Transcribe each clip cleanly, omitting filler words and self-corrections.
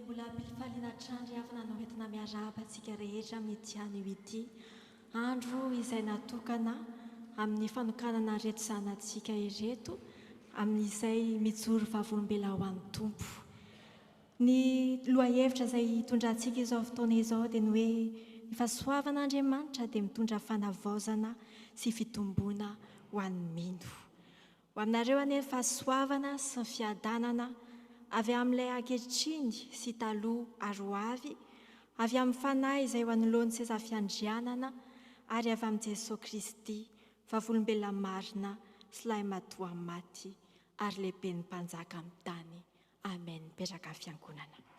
mbola ampilifaliana trandry avy nanao entina miarahaba antsika rehetra amin'ny tiany ity andro izay natokana amin'ny fanokanana reto zanantsika ireto amin'izay mijoro vavolombela ho an'ny tompo. Ny lohahevitra izay hitondrantsika izao fotoana izao dia ny hoe ny fahasoavan'Andriamanitra dia mitondra fanavaozana sy fitomboana ho an'ny mino. Ho aminareo anie ny fahasoavana sy ny fiadanana avy amin'ilay ankehitriny sy taloha aroavy, avy amin'ny fanahy izay ho anoloan'ny seza fiandrianana ary avy amin'ny Jesosy Kristy, vavolombelona marina sy lahy matoa maty ary lehiben'ny mpanjaka amin'ny tany. Amen. Mipetraka amin'ny fiangonana.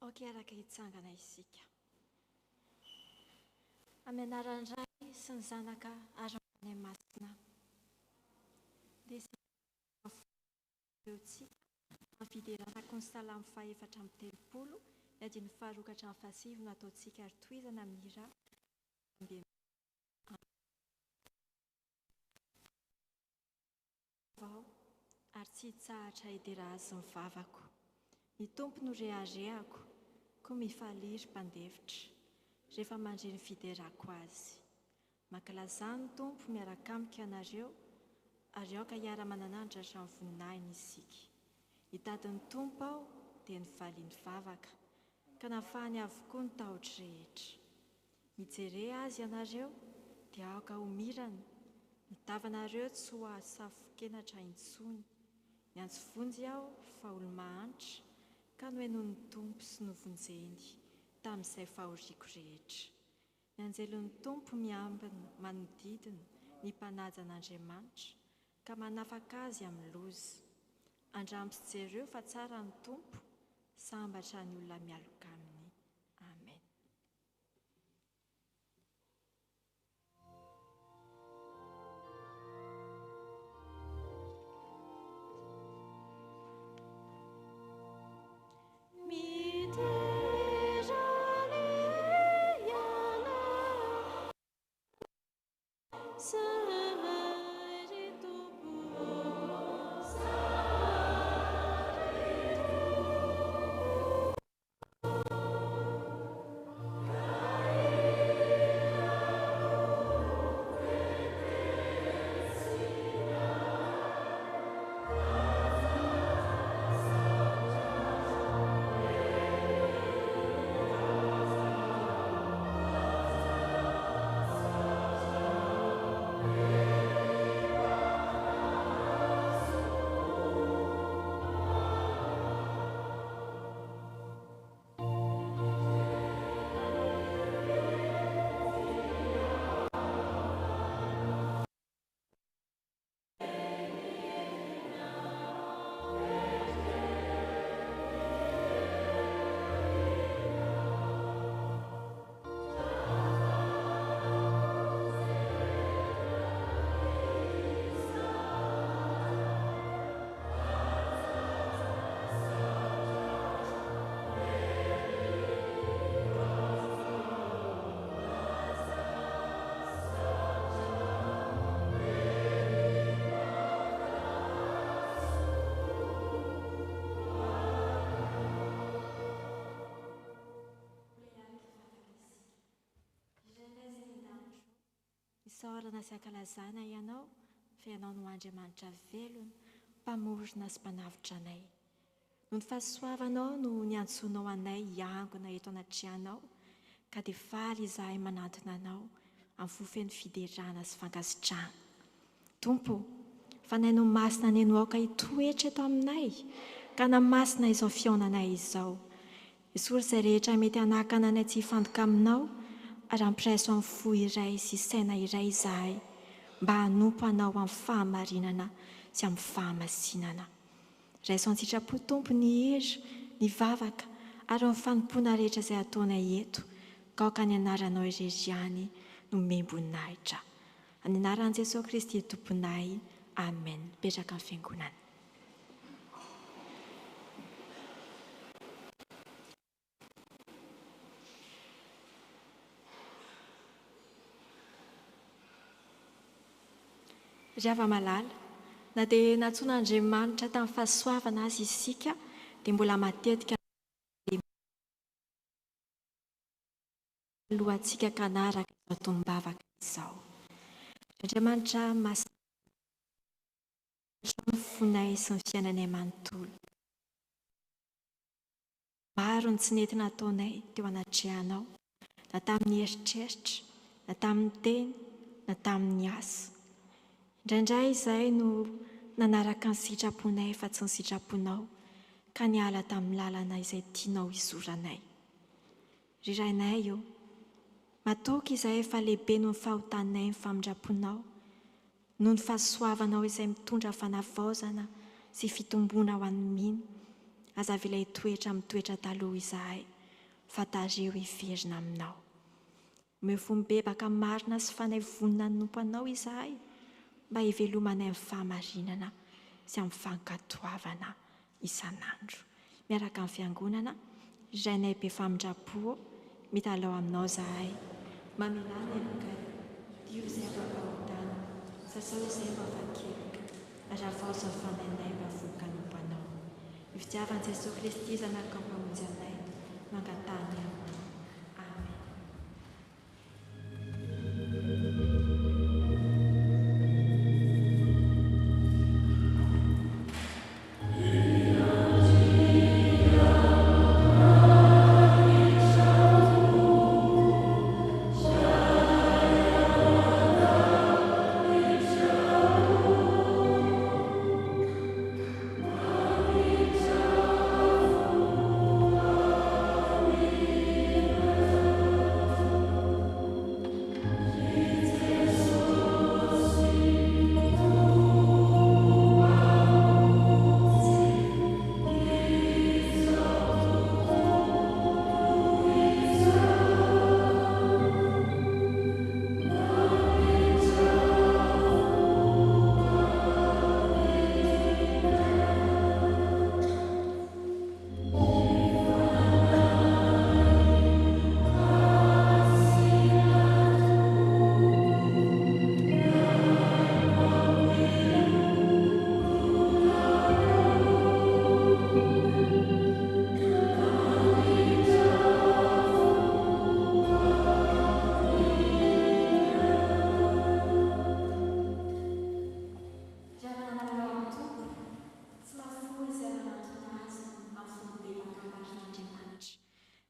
Araka hitsangana isika. Amin'ny anaran'ny Ray sy ny Zanaka ary ny Masina. Dia ireo-tsika amin'ny fideranako ny salamo 430 ny adiny faharokatra amin'ny fahasivy no ataontsika ary tohizana amin'ny hira ary tsy hitsahatra hidera azy ny vavako. Ny tompo no reharehako, koa mifaliry mpandevitra rehefa mandre ny fiderako azy. Mankalaza ny tompo miaraka amiko ianareo, ary aoka hiara-mananandra hatramin'ny voninahiny isika. Hitady ny tompo aho dia nivaliany vavaka, ka nafahany avokoa ny tahotra rehetra. Mijere azy ianareo dia aoka homirana, ny davanareo tsy ho asafokenatra intsony. Niantso vonjy aho fa olo-mahantra, ka noheno ny tompo sy novonjeny tamin'izay fahoriako rehetra. Ny anjelon'ny tompo miambina manodidina ny mpanaja an'Andriamanitra, ka manafaka azy amin'ny loza. Andramby sy jereo fa tsara ny tompo, sambatra ny olona mialoka aminy. Amen. Isaorana sy ankalazana ianao, fa ianao no Andriamanitra velona, mpamorona sy mpanavitra anay. No ny fahasoavanao no niantsonao anay hiangona eto anatrehanao, ka dia faly izahay manantona anao amin'ny fofeny fiderana sy fankasitrahana. Tompo, fanay no masina ny no aoka hitoetra eto aminay, ka namasina izao fionanay izao. Esory izay rehetra mety hanakana anay tsy hifantoka aminao, ary ampiraiso amin'ny fo iray sy saina iray izahay, mba hanompo anao amin'ny fahamarinana sy amin'ny fahamasinana. Raiso amin'ny sitrapo tompo ny hira, ny vavaka, ary amin'ny fanompoana rehetra izay ataonay eto, ka aoka ny anaranao irery ihany no membonahitra. Amin'ny anaran'i Jesosy Kristy tomponay, amen. Petraka amin'ny fiangonana. Ry hava-malala, na dia natsoan'Andriamanitra tamin'ny fahasoavana azy isika, dia mbola matetika lohantsika ka naraka izao tombavaka izao. Andriamanitra masina ny fonay sy ny fiainanay manontolo. Maro ny tsy nety nataonay teo anatrehanao, na tamin'ny eritreritra, na tamin'ny teny, na tamin'ny asa. Indraindray izahay no nanaraka ny sitraponay fa tsy ny sitraponao, ka niala tamin'ny lalana izay tianao izoranay. Rirainay io, matoky izahay fa lehibe no ny fahotanay ny famindraponao, no ny fahasoavanao izay mitondra fanavaozana sy fitomboana ho an'ny mino. Aza avela hitoetra amin'ny toetra taloha izahay, fa tareo hiverina aminao. Mifomibebaka marina sy fanay vonina ny nompo anao izahay, mba hivelomanay amin'ny fahamarinana sy amin'ny fankatoavana isan'andro. Miaraka amin'ny fiangonana, izainay be famindrapo, mitalao aminao zahay. Mamelana elokay, dio izay ampapahotana, sasao izay mafakelika, aravao izao fanainay mba voka nompo anao. Ny fitiavan'i Jesosy Kristy zanaka mpamonjy anay, mangatany aminao. Amen.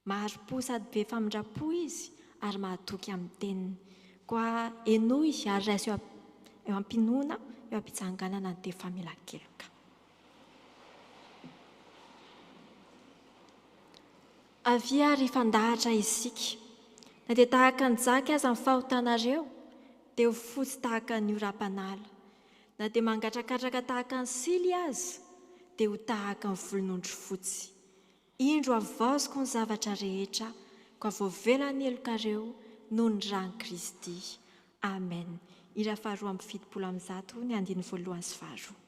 Maharo-po sady be famindrapo izy ary mahatoky amin'ny teniny. Koa enoy ary raisy eo ampinoana, eo ampitsanganana ny te famelakeloka. Avia ary fandahatra isika, na dia tahaka ny jaka aza amin'ny fahotanareo, dia ho fotsy tahaka ny oram-panala. Na dia mangatrakatraka tahaka ny sily aza, dia ho tahaka ny volon'ondry fotsy. Indro avaoziko ny zavatra rehetra, ko avoavelany elokareo noho ny rany Kristy. Amen. Hira faharoa amby 70 ny andiny voalohany sy faharoa.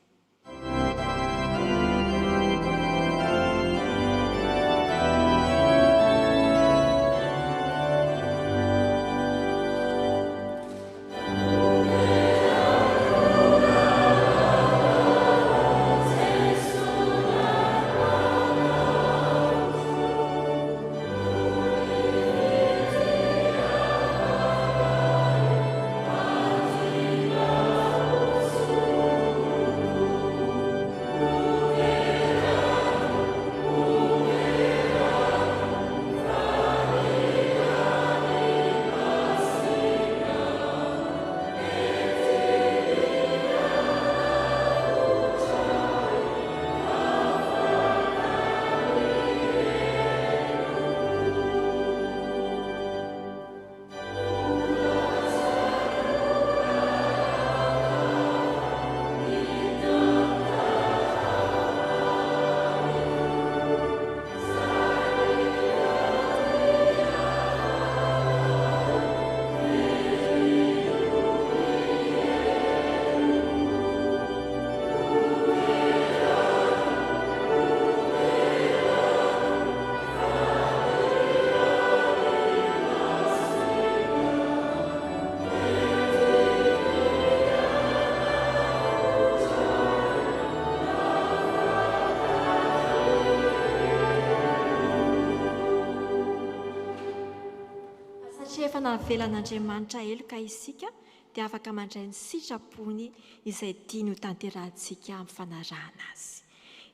Efa navelan'Andriamanitra eloka isika dia afaka mandray ny sitrapony izay tiany ho tanterahantsika amin'ny fanarahana azy.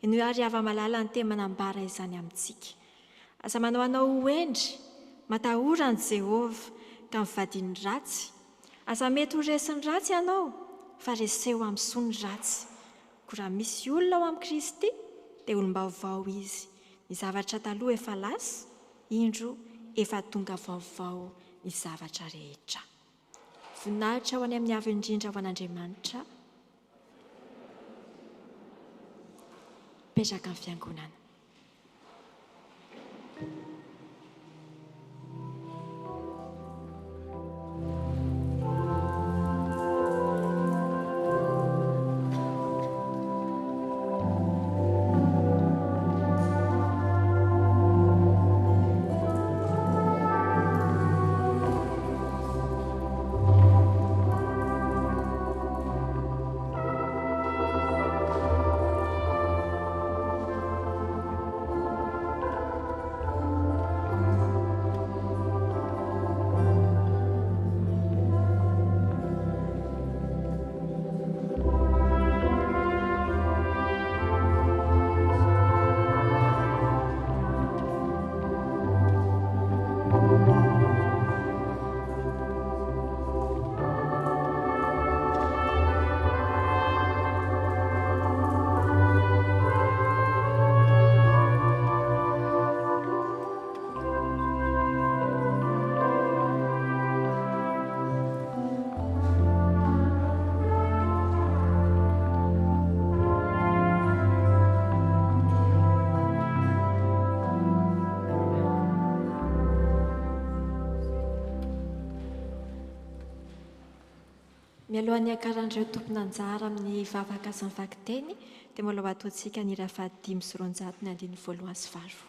Ino ary ava-malala ny temanambara izany amintsika. Aza manao anao hoendry, matahoran'i Jehovah ka mivadiny ratsy. Aza mety ho resiny ratsy ianao, fa reseho amin'ny sony ratsy. Ko raha misy olona ao amin'ny Kristy, dia olom-baovao izy. Ny zavatra taloha efa lasa, indro efa tonga vaovao ny zavatra rehetra. Voninahitra ho any amin'ny avy indrindra ho an'Andriamanitra. Petraka amin'ny fiangonana. mialohan'ny akaran'ireo tompon'anjara amin'ny vavaka sy ny vakiteny dia mbola ho ataontsika ny ira fahadimy sy roanjato ny andiny voalohany sy varo.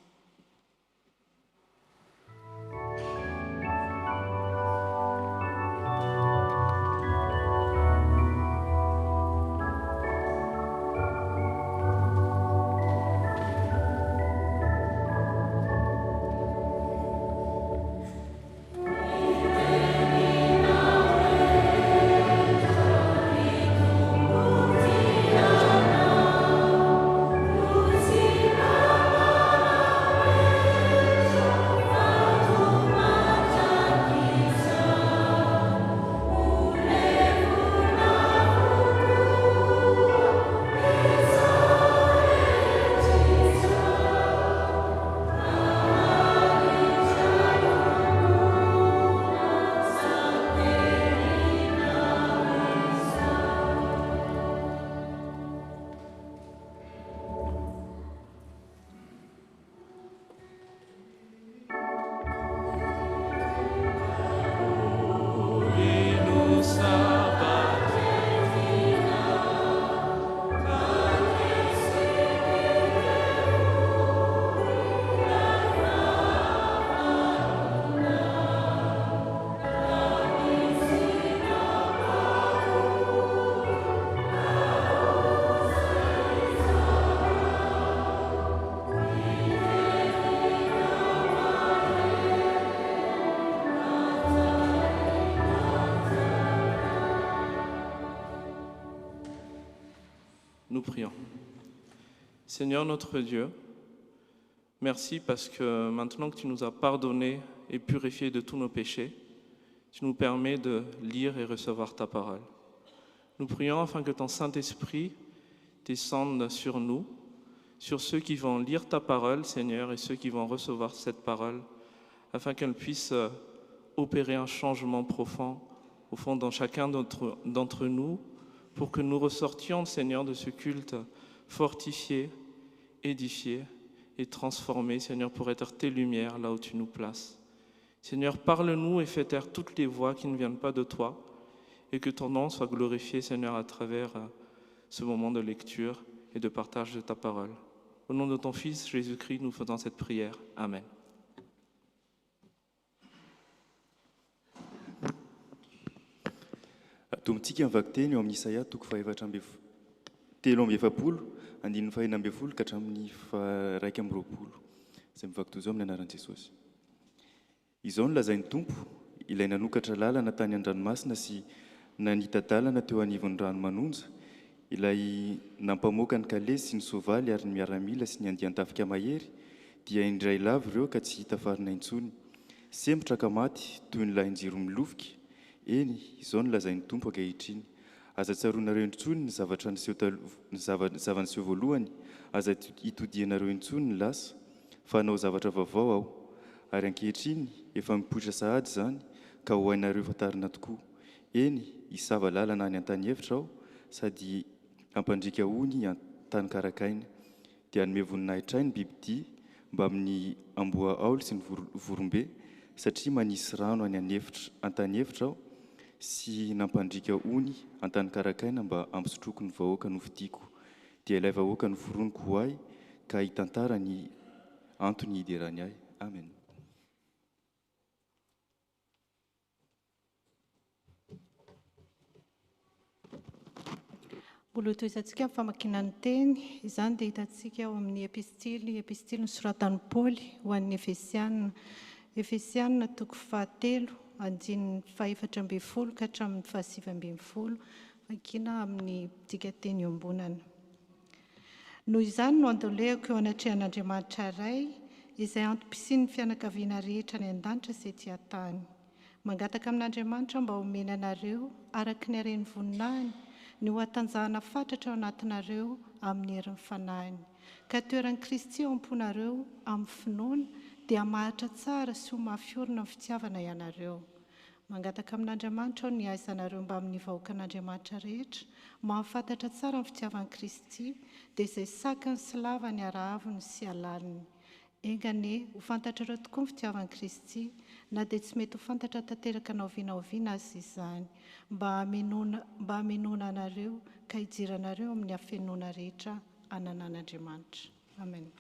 Nous prions. Seigneur notre Dieu, merci parce que maintenant que tu nous as pardonné et purifié de tous nos péchés, tu nous permets de lire et recevoir ta parole. Nous prions afin que ton Saint-Esprit descende sur nous, sur ceux qui vont lire ta parole, Seigneur, et ceux qui vont recevoir cette parole, afin qu'elle puisse opérer un changement profond, au fond, dans chacun d'entre nous, pour que nous ressortions, Seigneur, de ce culte fortifié, édifié et transformé, Seigneur, pour être tes lumières là où tu nous places. Seigneur, parle-nous et fais taire toutes les voix qui ne viennent pas de toi, et que ton nom soit glorifié, Seigneur, à travers ce moment de lecture et de partage de ta parole. Au nom de ton Fils, Jésus-Christ, nous faisons cette prière. Amen. Tombontsika mivaky teny eo amin'ny Isaia toko telo amby efapolo, andininy fahina amby folo ka hatramin'ny raiky amby roapolo. Izay mivaky toy izao amin'ny anaran'i Jesosy. Izao no lazain'ny Tompo, ilay nanokatra lalana tany an-dranomasina sy nanita-dalana teo anivon'ny rano manonja, ilay nampamoaka ny kalesy sy ny soavaly ary ny miaramila sy ny andian-tafika mahery, dia indray lavo ireo ka tsy hita farina intsony. Sembotra ka maty toy ny lahin-jiro milofiky. Eny, izao no lazain'ny Tompo ankehitriny. Aza tsaroanareo intsony ny zava-niseho voalohany, aza hitodianareo intsony ny lasa, fa hanao zavatra vaovao aho. Ary ankehitriny, efa mipoitra sahady zany, ka ho hainareo fantarina tokoa. Eny, hisava lalana any an-tany hevitra aho, sady hampandrika ony an-tany karakaina. Dia hanome voninahitra ny bibidia mba amin'ny amboa aoly sy ny vorombe, satria manisy rano any an-tany hevitra aho, sy nampandrika ony an-tany karakaina mba ampisotroko ny vahoaka novidiako. Dia ilay vahoaka noforoniko ho ahy, ka hitantara ny antony hiderany ahy. Amen. Mbola toizantsika amin'ny famakiana ny teny, izany dia hitantsika ao amin'ny epistily nosoratan'i Paoly ho an'ny Efesianina toko 7, andininy 14 ka hatramin'ny 17. Vakiana amin'ny tika teny iombonana. Noho izany no andolehako eo anatrehan'Andriamanitra iray, izay antom-pisian'ny fianakaviana rehetra ny an-danitra sy ety an-tany. Mangataka amin'Andriamanitra mba homena anareo araka ny hareny voninahiny, ny ho atanjahana fatratra ao anatinareo amin'ny herin'ny fanahiny. Ka toeran'i Kristy ao am-ponareo amin'ny finoana dia mahatra tsara sy ho mafiorina ny fitiavana ianareo. Mangataka amin'Andriamanitra aho ny aizanareo mba amin'ny vahoaka an'Andriamanitra rehetra, mahafantatra tsara ny fitiavan'i Kristy, dia izay sakany sy lavany arahaviny sy alaliny. engane ho fantatrareo tokoa ny fitiavan'i Kristy na dia tsy mety ho fantatra tanteraka naoviana azy izany mba hamenoana anareo ka hijiranareo amin'ny hafenoana rehetra ananan'Andriamanitra. Amen.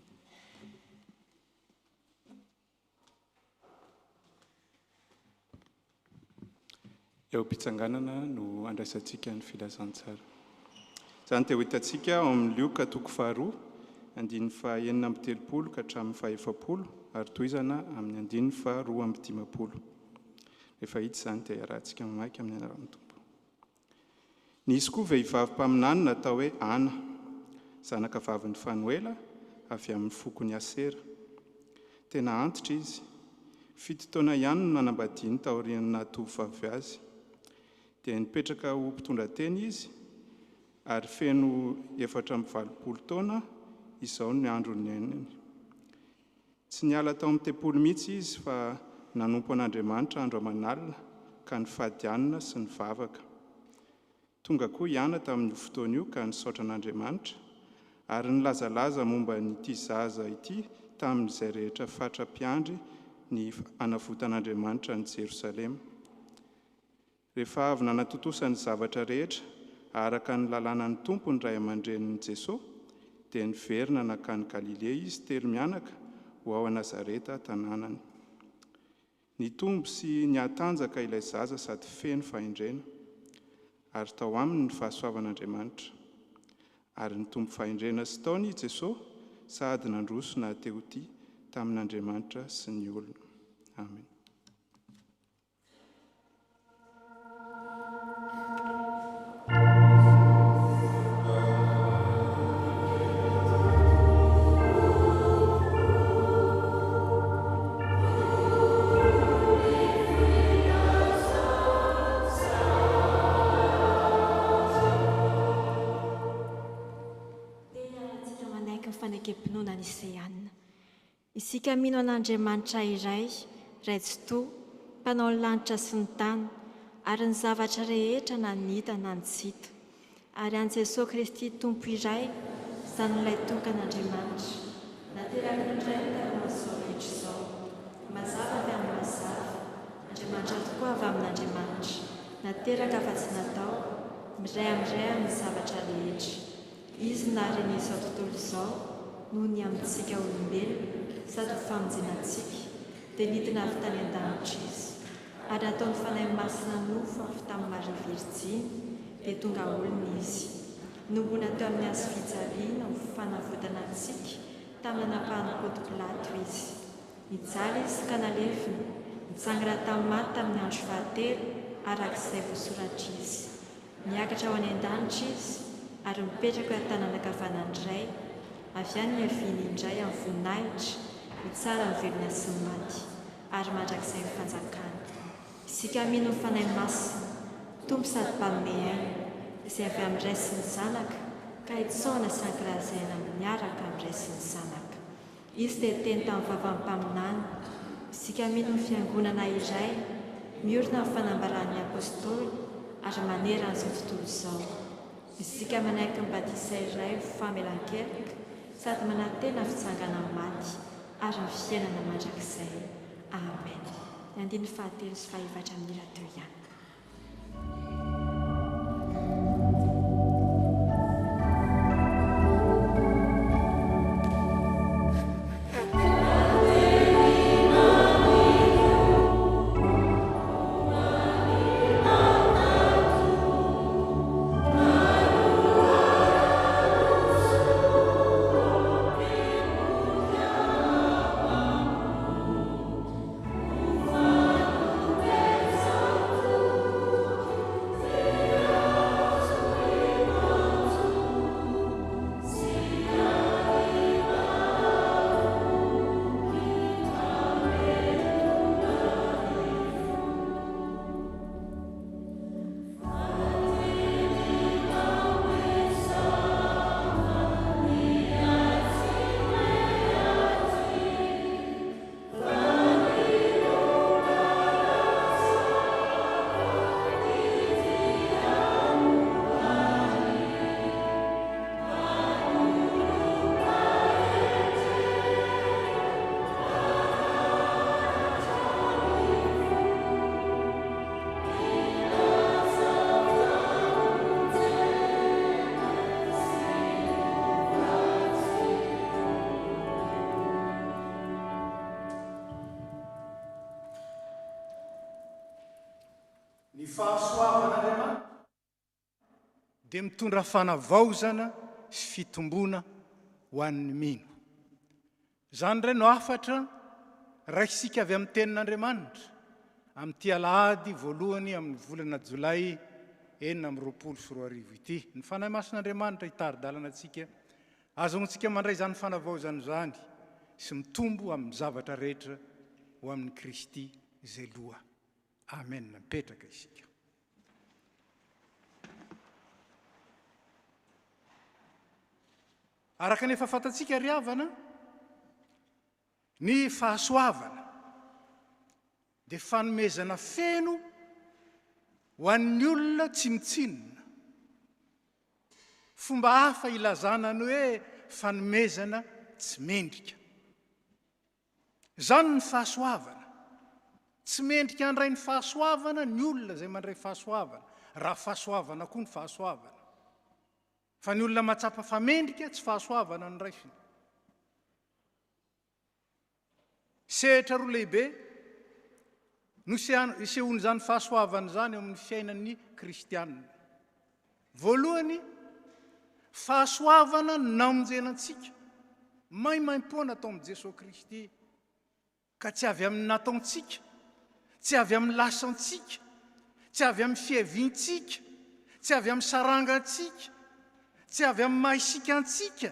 Eo am-pitsanganana no andraisantsika ny filazantsara. Izany dia ho hitantsika ao amin'ny Lioka toko 2, 9:30 ka hatramin'ny 10 ary toizana amin'ny 2:10. Rehefa hita izany dia iarahantsika mamaky amin'ny anaran'ny Tompo. Nisy koa vehivavy mpaminany natao hoe Ana, zanaka vavin'ny Fanuela avy amin'ny fokony Asera. Tena antitra izy. 7 taona ihany no nanambadiany taorian'ny tovovavy azy. Dia nipetraka ho mpitondran-teny izy ary feno 420 taona izao ny androny eniny. Tsy niala tao amin'ny tempolo mihitsy izy fa nanompo an'Andriamanitra andro aman'alina ka nifadianina sy nivavaka. Tonga koa ihana tamin'io fotoana io ka nisaotra an'Andriamanitra ary nilazalaza momba n'ity zaza ity tamin'izay rehetra fatra-piandry ny anavotan'Andriamanitra ny Jerosalema. Rehefa avy nanatotosany zavatra rehetra araka ny lalànan'ny Tompo ny ray aman-drenin'i Jesosy dia niverina nakany Galilea izy telo mianaka ho ao a Nazareta tanànany. Nitombo sy niatanjaka ilay zaza sady feno fahendrena ary tao aminy ny fahasoavan'Andriamanitra. Ary nitombo fahendrena sy taony i Jesosy sady nandroso na teoty tamin'Andriamanitra sy ny olona. Amen. Isika mino an'Andriamanitra iray, Raitsotoa, mpanao ny lanitra sy ny tany, ary ny zavatra rehetra na ny hita na ny tsy hita. Ary an' Jesosy Kristy Tompo iray, izan'ilay tongan'Andriamanitra. Nateraka indray taramasao rehetra izao, mazava avy amin'ny mazava, Andriamanitra tokoa avy amin'Andriamanitra. Nateraka fa tsy natao, miray amin'ny zavatra rehetra. Izy nareny izao tontolo izao, noho ny amintsika olombelona, sady ho famonjenantsika, dia nidina avy tany an-danitra izy. Ary nataony fanahy masina nofo avy tamin'ny Maria Virjiny, dia tonga olona izy. Nombona teo amin'ny azo fijaliana ho fanavotana antsika tamin'ny anapahan'ny Ponto Pilato izy. Nijaly izy ka nalefina, nitsangana tamin'ny maty tamin'ny andro 13 arak'izay voasoratra izy. Niakatra ho any an-danitra izy ary mipetraka eo an-tanana ankavanany iray, avy any ny haviany indray amin'ny voninahitra, mitsara ny velona sy ny maty, ary mandrakizay ny fanjakana. Isika mino ny fanahy masina, Tompo sady mpanome aina, izay avy amin'ny Ray sy ny Zanaka, ka hitsaona sy ankilazaina miaraka amin'ny Ray sy ny Zanaka. Izy dia teny tamin'ny vavan'ny mpaminany. Isika mino ny fiangonana iray, miorina amin'ny fanambaran'ny apôstôly ary manera an'izao tontolo izao. Isika manaiky ny batisa iray ho famelan-kelika sady manantena fitsangana maty ary ny fiainana mandrakizay. Amen. Ny 13 sy 14 minitra teo ihany. Oh dia mitondra fanavaozana sy fitombona ho an'ny mino. Izany indray no afatra raisika avy amin'ny tenin'Andriamanitra amin'ity alahady voalohany amin'ny volana Jolay 2024 ity. Ny fanahy mason'Andriamanitra hitari-dalana antsika, azontsika mandray izany fanavaozana izany sy mitombo amin'ny zavatra rehetra ho amin'ny Kristy izay loha. Amen. Mipetraka isika. Araka ny efa fantatsika ry havana, ny fahasoavana dia fanomezana feno ho an'ny olona tsy mitsinona. Fomba hafa ilazana ny hoe fanomezana tsy mendrika. Izany ny fahasoavana. Tsy mendrika handray ny fahasoavana ny olona izay mandray fahasoavana, raha fahasoavana koa ny fahasoavana. Fa ny olona matsapa famendrika tsy fahasoavana ny raisiny. Sehatra roa lehibe no isehon'izany fahasoavana izany eo amin'ny fiainan'ny kristianina. Voalohany, fahasoavana namonjenantsika maimaim-poana atao amin'i Jesosy Kristy, ka tsy avy amin'ny nataontsika, tsy avy amin'ny lasantsika, tsy avy amin'ny fiaviantsika, tsy avy amin'ny sarangantsika, tsy avy amin'ny mahisikantsika,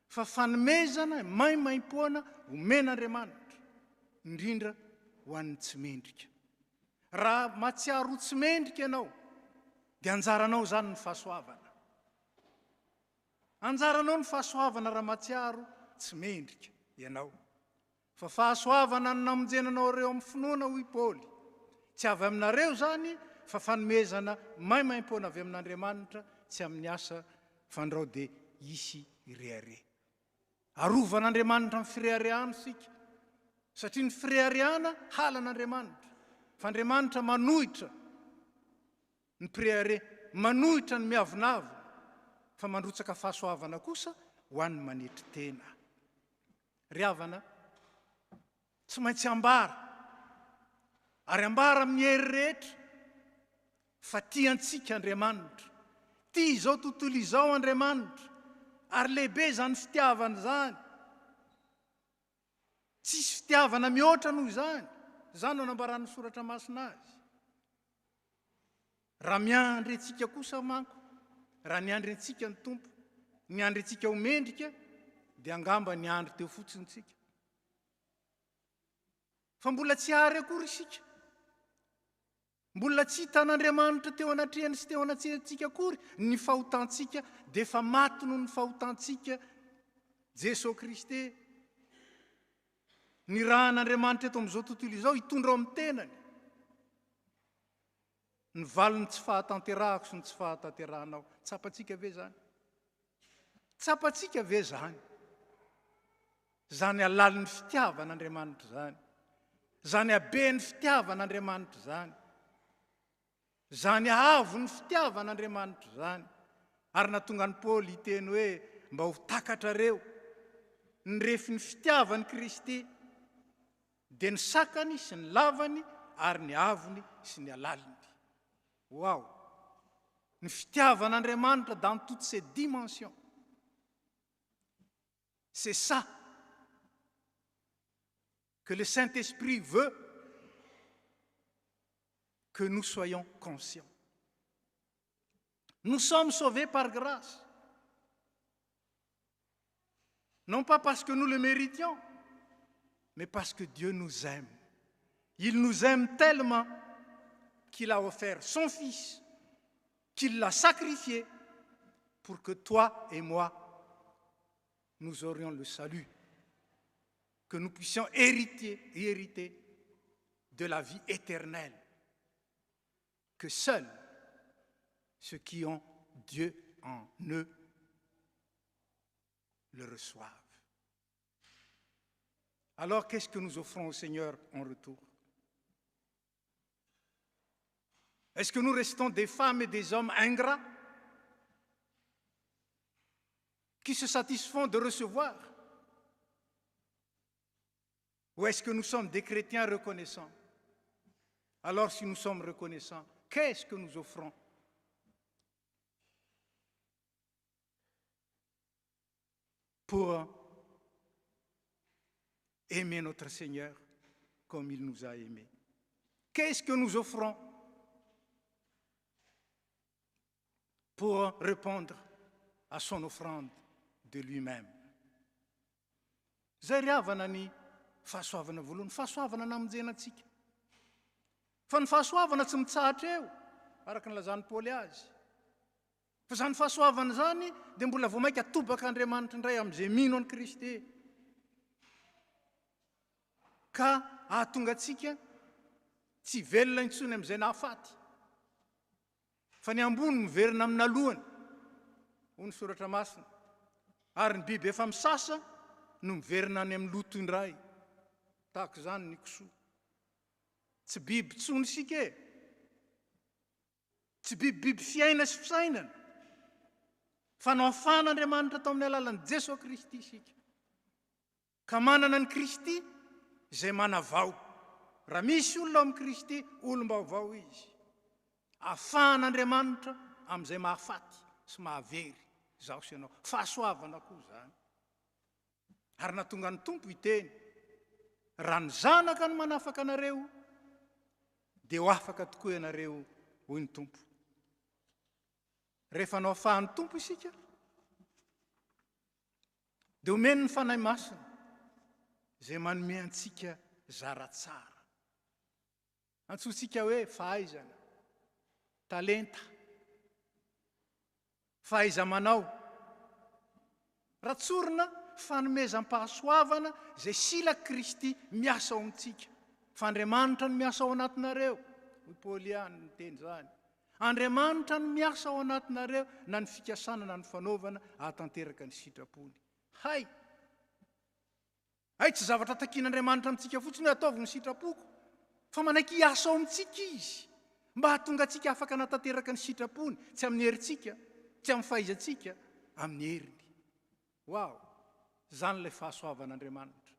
fa fanomezana maimaim-poana omen'Andriamanitra, indrindra ho an'ny tsy mendrika. Raha matsiaro tsy mendrika ianao, dia anjaranao izany ny fahasoavana. Anjaranao ny fahasoavana raha matsiaro tsy mendrika ianao. Fa fahasoavana ny namonjenanao ireo amin'ny finoana hoy Paoly. Tsy avy aminareo izany, fa fanomezana maimaim-poana avy amin'Andriamanitra, tsy amin'ny asa fandrao dia hisy irehare. Arovan'Andriamanitra amin'ny firehareana sika. Satria ny firehareana halan'Andriamanitra. Fa Andriamanitra manohitra ny pirehare, manohitra ny miavonavo, fa mandrotsaka fahasoavana kosa ho an'ny manetry tena. Ry havana, tsy maintsy ambara, ary ambara amin'ny hery rehetra, fa tiantsika Andriamanitra. Tia izao tontolo izao Andriamanitra, ary lehibe izany fitiavana izany. Tsisy fitiavana mihoatra noho izany. Izany no anambaran'ny soratra masina azy. Raha miandry antsika kosa manko, raha niandry antsika ny tompo, niandry antsika ho mendrika, dia angamba niandry teo fotsiny tsika. Fa mbola tsy ary akory isika. Mbola tsy hitan'Andriamanitra teo anatrehany sy teo anatsehantsika akory ny fahotantsika, dia efa maty noho ny fahotantsika Jesosy Kristy. Ny rahan'Andriamanitra eto amin'izao tontolo izao hitondra ao amin'ny tenany. Ny valiny tsy fahatanterahako sy ny tsy fahatanterahanao. Tsapantsika ve zany? Tsapantsika ve zany? Zany alalin'ny fitiavan'Andriamanitra zany. Zany aben'ny fitiavan'Andriamanitra zany. Zany ahavon'ny fitiavan'Andriamanitra zany. Ary nahatonga ny Paoly hiteny hoe mba ho takatrareo ny refin'ny fitiavan'i Kristy, dia ny sakany sy ny lavany ary ny avony sy ny alaliny. Wow! Ny fitiavan'Andriamanitra dans toutes ses dimensions. C'est ça que le Saint-Esprit veut que nous soyons conscients. Nous sommes sauvés par grâce. Non pas parce que nous le méritions, mais parce que Dieu nous aime. Il nous aime tellement qu'il a offert son Fils, qu'il l'a sacrifié pour que toi et moi, nous aurions le salut, que nous puissions hériter de la vie éternelle, que seuls ceux qui ont Dieu en eux le reçoivent. Alors, qu'est-ce que nous offrons au Seigneur en retour? Est-ce que nous restons des femmes et des hommes ingrats qui se satisfont de recevoir? Ou est-ce que nous sommes des chrétiens reconnaissants? Alors, si nous sommes reconnaissants, qu'est-ce que nous offrons? pour aimer notre Seigneur comme il nous a aimés. Qu'est-ce que nous offrons pour répondre à son offrande de lui-même? Zay ry havana ny fahasoavana voalohany, fahasoavana namonjenantsika. Fa ny fahasoavana tsy mitsahatra eo, araka ny lazan'ny Paoly azy. Fa zany fahasoavana zany dia mbola vao mainka atobaka Andriamanitra indray amin'izay mino an'i Kristy. Ka ahatonga antsika tsy velona intsony amin'izay nahafaty, fa ny ambony miverina amin'ny alohany, ho ny soratra masina. Ary ny biby efa misasa no miverina any amin'ny loto indray, tahaka izany ny kisoa. Tsy biby tsony sika e, tsy biby fiaina sy fisainana, fa naofan'Andriamanitra tao amin'ny alalan'i Jesosy Kristy isika. Ka manana ny Kristy izay manavao. Raha misy olona ao amin'ny Kristy, olom-baovao izy. Ahafahan'Andriamanitra amin'izay mahafaty sy mahavery. Zaho sy ianao, fahasoavana koa zany. Ary nahatonga ny Tompo hiteny, raha ny zanaka no manafaka anareo, dia ho afaka tokoa ianareo hoy ny Tompo. Rehefa nahafahan'ny Tompo isika, dia omeny ny fanahy masina izay manome antsika zara tsara. Antsointsika hoe fahaizana, talenta, fahaiza-manao. Ratsorina fanomezam-pahasoavana izay silaky Kristy miasa ao amintsika. Fa Andriamanitra no miasa ao anatinareo. Hoy Paoly ihany ny teny zany. Andriamanitra no miasa ao anatinareo na ny fikasana na ny fanaovana ahatanteraka ny sitrapony. Hay! Hay, tsy zavatra takian'Andriamanitra amintsika fotsiny hoe ataovy ny sitrapoko, fa manaiky hiasa ao amintsika izy, mba hahatonga antsika afaka hanatanteraka ny sitrapony, tsy amin'ny herintsika, tsy amin'ny fahaizantsika, amin'ny heriny. Wow! Zany ilay fahasoavan'Andriamanitra.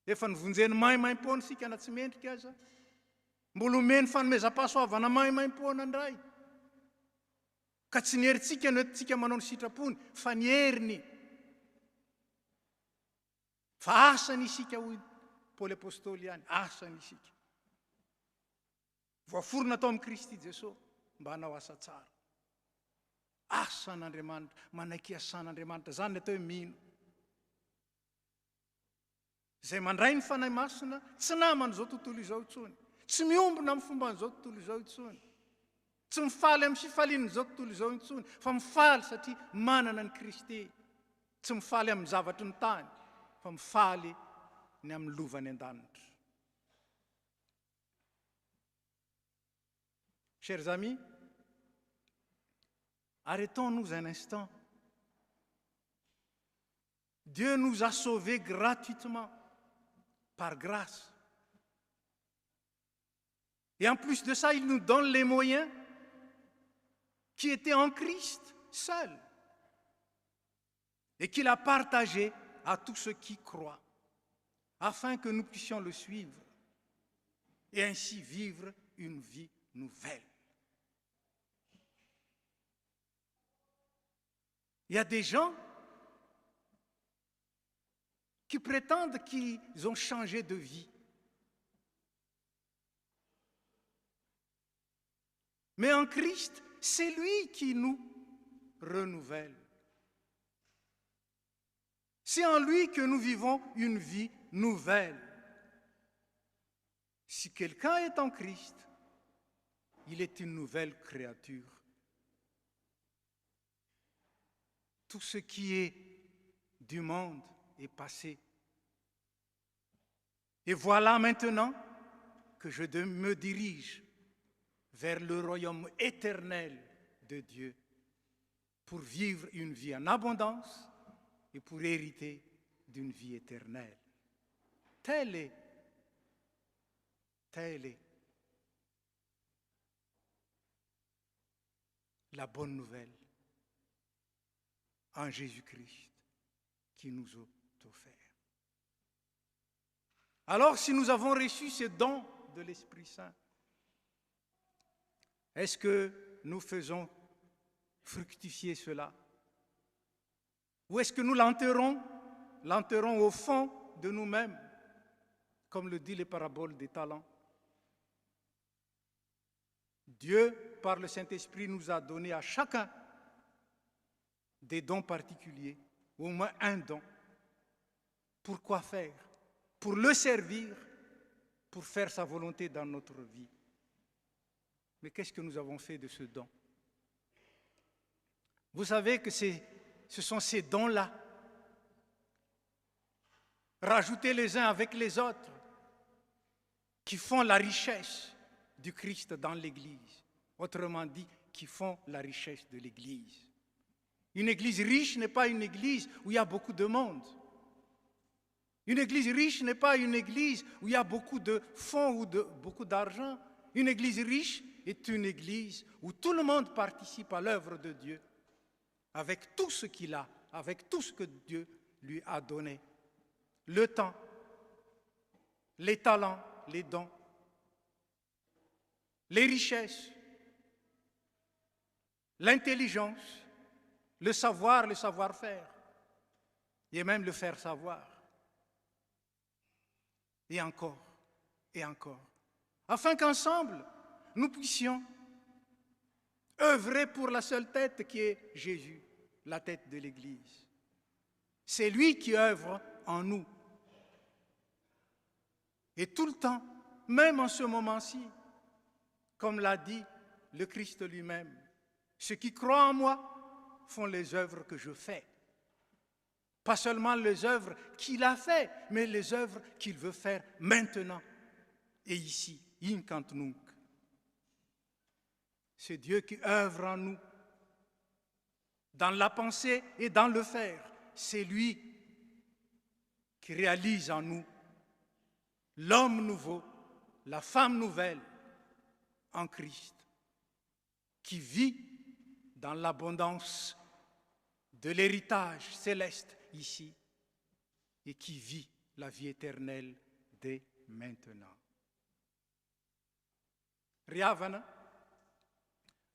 Efa nivonjeny maimaim-poana sika na tsy mendrika aza, mbola omeny fanomezam-pahasoavana maimaim-poana indray. Ka tsy ny herintsika no entintsika manao ny sitrapony, fa ny heriny. Fa asany isika, hoy Paoly apôstôly ihany, asany isika. Voaforona tao amin'ny Kristy Jesosy mba hanao asa tsara. Asan'Andriamanitra, manaiky asan'Andriamanitra, zany ny atao hoe mino. Izay mandray ny fanahy masina, tsy naman'izao tontolo izao intsony, tsy miombona amin'ny fomban'izao tontolo izao intsony, tsy mifaly amin'ny fifalian'izao tontolo izao intsony, fa mifaly satria manana ny Kristy. Tsy mifaly amin'ny zavatry ny tany, fa mifaly ny amin'ny lovany an-danitra. Chers amis, arrêtons-nous un instant. Dieu nous a sauvés gratuitement, par grâce. Et en plus de ça, il nous donne les moyens qui étaient en Christ seul et qu'il a partagé à tous ceux qui croient, afin que nous puissions le suivre et ainsi vivre une vie nouvelle. Il y a des gens qui prétendent qu'ils ont changé de vie. Mais en Christ, c'est lui qui nous renouvelle. C'est en lui que nous vivons une vie nouvelle. Si quelqu'un est en Christ, il est une nouvelle créature. Tout ce qui est du monde est passé. Et voilà maintenant que je me dirige vers le royaume éternel de Dieu pour vivre une vie en abondance et pour hériter d'une vie éternelle. Telle est la bonne nouvelle en Jésus-Christ qui nous a offert. Alors, si nous avons reçu ce don de l'Esprit Saint, est-ce que nous faisons fructifier cela? Ou est-ce que nous l'enterrons? L'enterrons au fond de nous-mêmes, comme le dit les paraboles des talents. Dieu, par le Saint-Esprit, nous a donné à chacun des dons particuliers, au moins un don. Pour quoi faire? Pour le servir, pour faire sa volonté dans notre vie. Mais qu'est-ce que nous avons fait de ce don? Vous savez que ce sont ces dons-là, rajoutés les uns avec les autres, qui font la richesse du Christ dans l'Église. Autrement dit, qui font la richesse de l'Église. Une Église riche n'est pas une Église où il y a beaucoup de monde. Une Église riche n'est pas une Église où il y a beaucoup de fonds ou beaucoup d'argent. Une Église riche est une Église où tout le monde participe à l'œuvre de Dieu, avec tout ce qu'il a, avec tout ce que Dieu lui a donné. Le temps, les talents, les dons, les richesses, l'intelligence, le savoir-faire, et même le faire savoir. Et encore, afin qu'ensemble, nous puissions œuvrer pour la seule tête qui est Jésus, la tête de l'Église. C'est lui qui œuvre en nous. Et tout le temps, même en ce moment-ci, comme l'a dit le Christ lui-même, ceux qui croient en moi font les œuvres que je fais. Pas seulement les œuvres qu'il a fait, mais les œuvres qu'il veut faire maintenant et ici, incant nunc. C'est Dieu qui œuvre en nous, dans la pensée et dans le faire. C'est lui qui réalise en nous l'homme nouveau, la femme nouvelle en Christ, qui vit dans l'abondance de l'héritage céleste ici et qui vit la vie éternelle dès maintenant. Ry havana,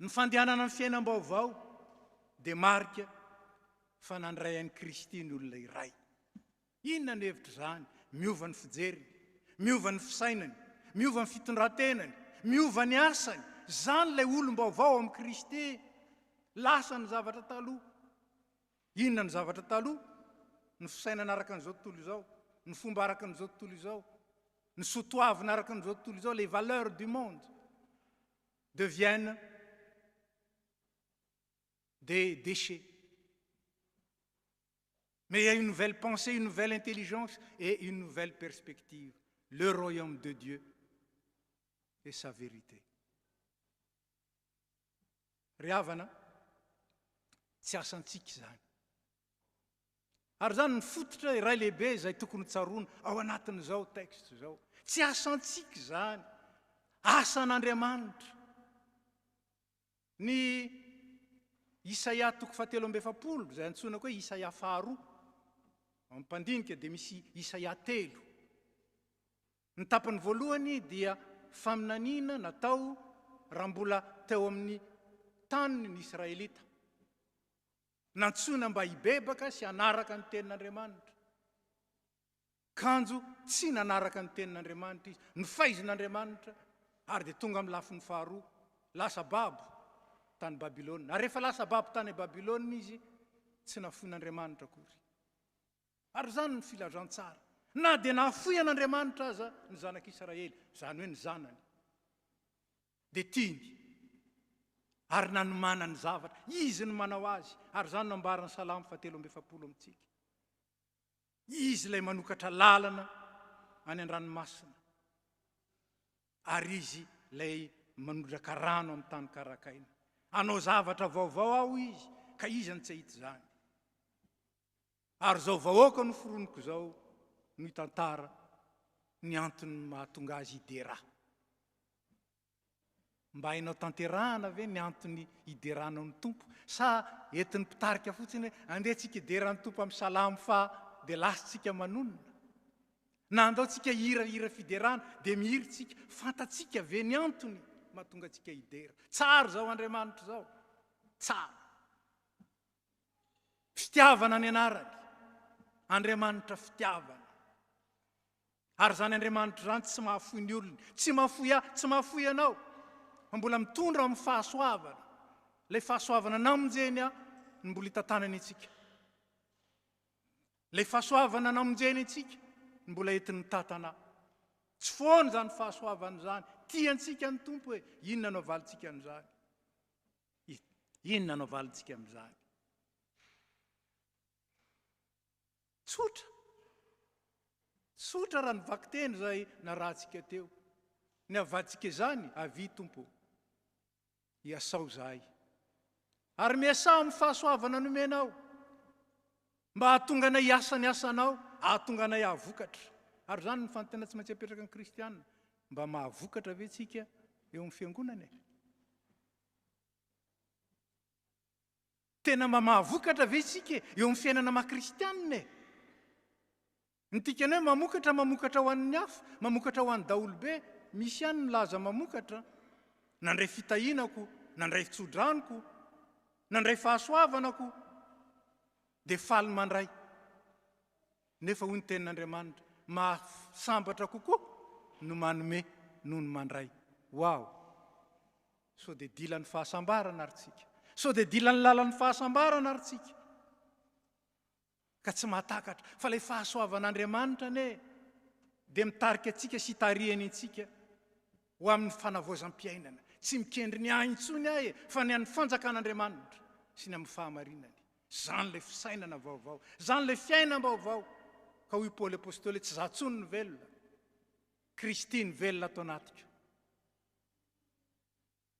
ny fandehanana amin'ny fiainam-baovao dia marika fa nandray an'i Kristy ny olona iray. Inona ny hevitra izany? Miova ny fijeriny, miova ny fisainany, miova ny fitondrantenany, miova ny asany. Zany ilay olom-baovao amin'ny Kristy. Lasa ny zavatra taloha. Inona ny zavatra taloha? Ny fisainana araka n'izao tontolo izao, ny fomba araka n'izao tontolo izao, ny sotoavina araka n'izao tontolo izao, les valeurs du monde deviennent des déchets. Mais il y a une nouvelle pensée, une nouvelle intelligence et une nouvelle perspective. Le royaume de Dieu et sa vérité. Ry havana, tsy asantsika izany. Ary zany ny fototra iray lehibe izay tokony tsaroana ao anatin'izao texte izao. Tsy asantsika izany, asan'Andriamanitra. Ny Isaia 7:7, izay antsonako hoe Isaia 2, amin'ny mpandinika dia misy Isaia 3. Ny tapany voalohany dia faminaniana natao raha mbola teo amin'ny tany ny Israelita. Nantsona mba hibebaka sy hanaraka ny tenin'Andriamanitra. Kanjo tsy nanaraka ny tenin'Andriamanitra izy, ny faizin'Andriamanitra, ary dia tonga amin'ny lafiny faharoa, lasa babo tany Babilôna. Ary rehefa lasa babo tany Babilôna izy, tsy nafoin'Andriamanitra akory. Ary zany ny filazantsara. Na dia nahafoy an'Andriamanitra aza ny zanak'Israely, zany hoe ny zanany. Dia tiany. Ary nanomana ny zavatra, izy ny manao azy. Ary zany nambarany Salamo 7:7 amintsika. Izy ilay manokatra lalana any an-dranomasina. Ary izy ilay manondraka rano amin'ny tany karakaina. Anao zavatra vaovao ao izy, ka izy any tsy hita zany. Ary zao vahoaka no foroniko zao, no hitantara ny antony mahatonga azy hidera. Mba hainao tanterahana ve ny antony hideranao ny tompo? Sa entin'ny mpitarika fotsiny hoe andehantsika hideran'ny tompo amin'ny salamo fa dia lasatsika manonona? Na andao tsika hirahira fiderana dia mihiritsika, fantatsika ve ny antony mahatonga atsika hidera? Tsara zao Andriamanitra zao, tsara. fitiavana ny anarany, Andriamanitra fitiavana. Ary zany Andriamanitra zany tsy mahafoy ny olony, tsy mahafoy anao, fa mbola mitondra amin'ny fahasoavana. Ilay fahasoavana namonjeny ny mbola hitantanany antsika. Ilay fahasoavana namonjeny antsika ny mbola entin'ny tantana. Tsy foana zany fahasoavana zany. Tiantsika ny tompo hoe inona no avalintsika amin'izany. Inona no avalintsika amin'izany. Tsotra. Tsotra raha nivaky teny zay narahantsika teo. Ny avaditsika izany, avy tompo. Iasao zahay. Ary miasa amin'ny fahasoavana nomenao. Mba hahatonga anay hiasa ny asanao, hahatonga anay hahavokatra. Ary zany ny fanontena tsy maintsy apetraka ny kristianina. Mba mahavokatra ve tsika eo amin'ny fiangonana? Tena mba mahavokatra ve tsika eo amin'ny fiainana maha-kristianina? Ny tikany hoe mamokatra ho an'ny hafa, mamokatra ho an'ny daolobe, misy ihany milaza mamokatra, nandray fitahinako, nandray fitsodraniko, nandray fahasoavanako, dia faly mandray. Nefa hoy ny tenin'Andriamanitra, mahasambatra kokoa no manome noho ny mandray. Wow! So dia dilan'ny fahasambarana ary tsika. So dia dilan'ny lalan'ny fahasambarana ary tsika. Ka tsy mahatakatra, fa ilay fahasoavan'Andriamanitra dia mitarika atsika sy tarihany antsika ho amin'ny fanavoazam-piainana. Tsy mikendry ny ahy intsony ahy, fa ny an'ny fanjakan'Andriamanitra sy ny amin'ny fahamarinany. Zany ilay fisainana vaovao, zany ilay fiainam-baovao. Ka hoy Paoly apôstôly, tsy za tsony ny velona, Kristy ny velona ato anatiko.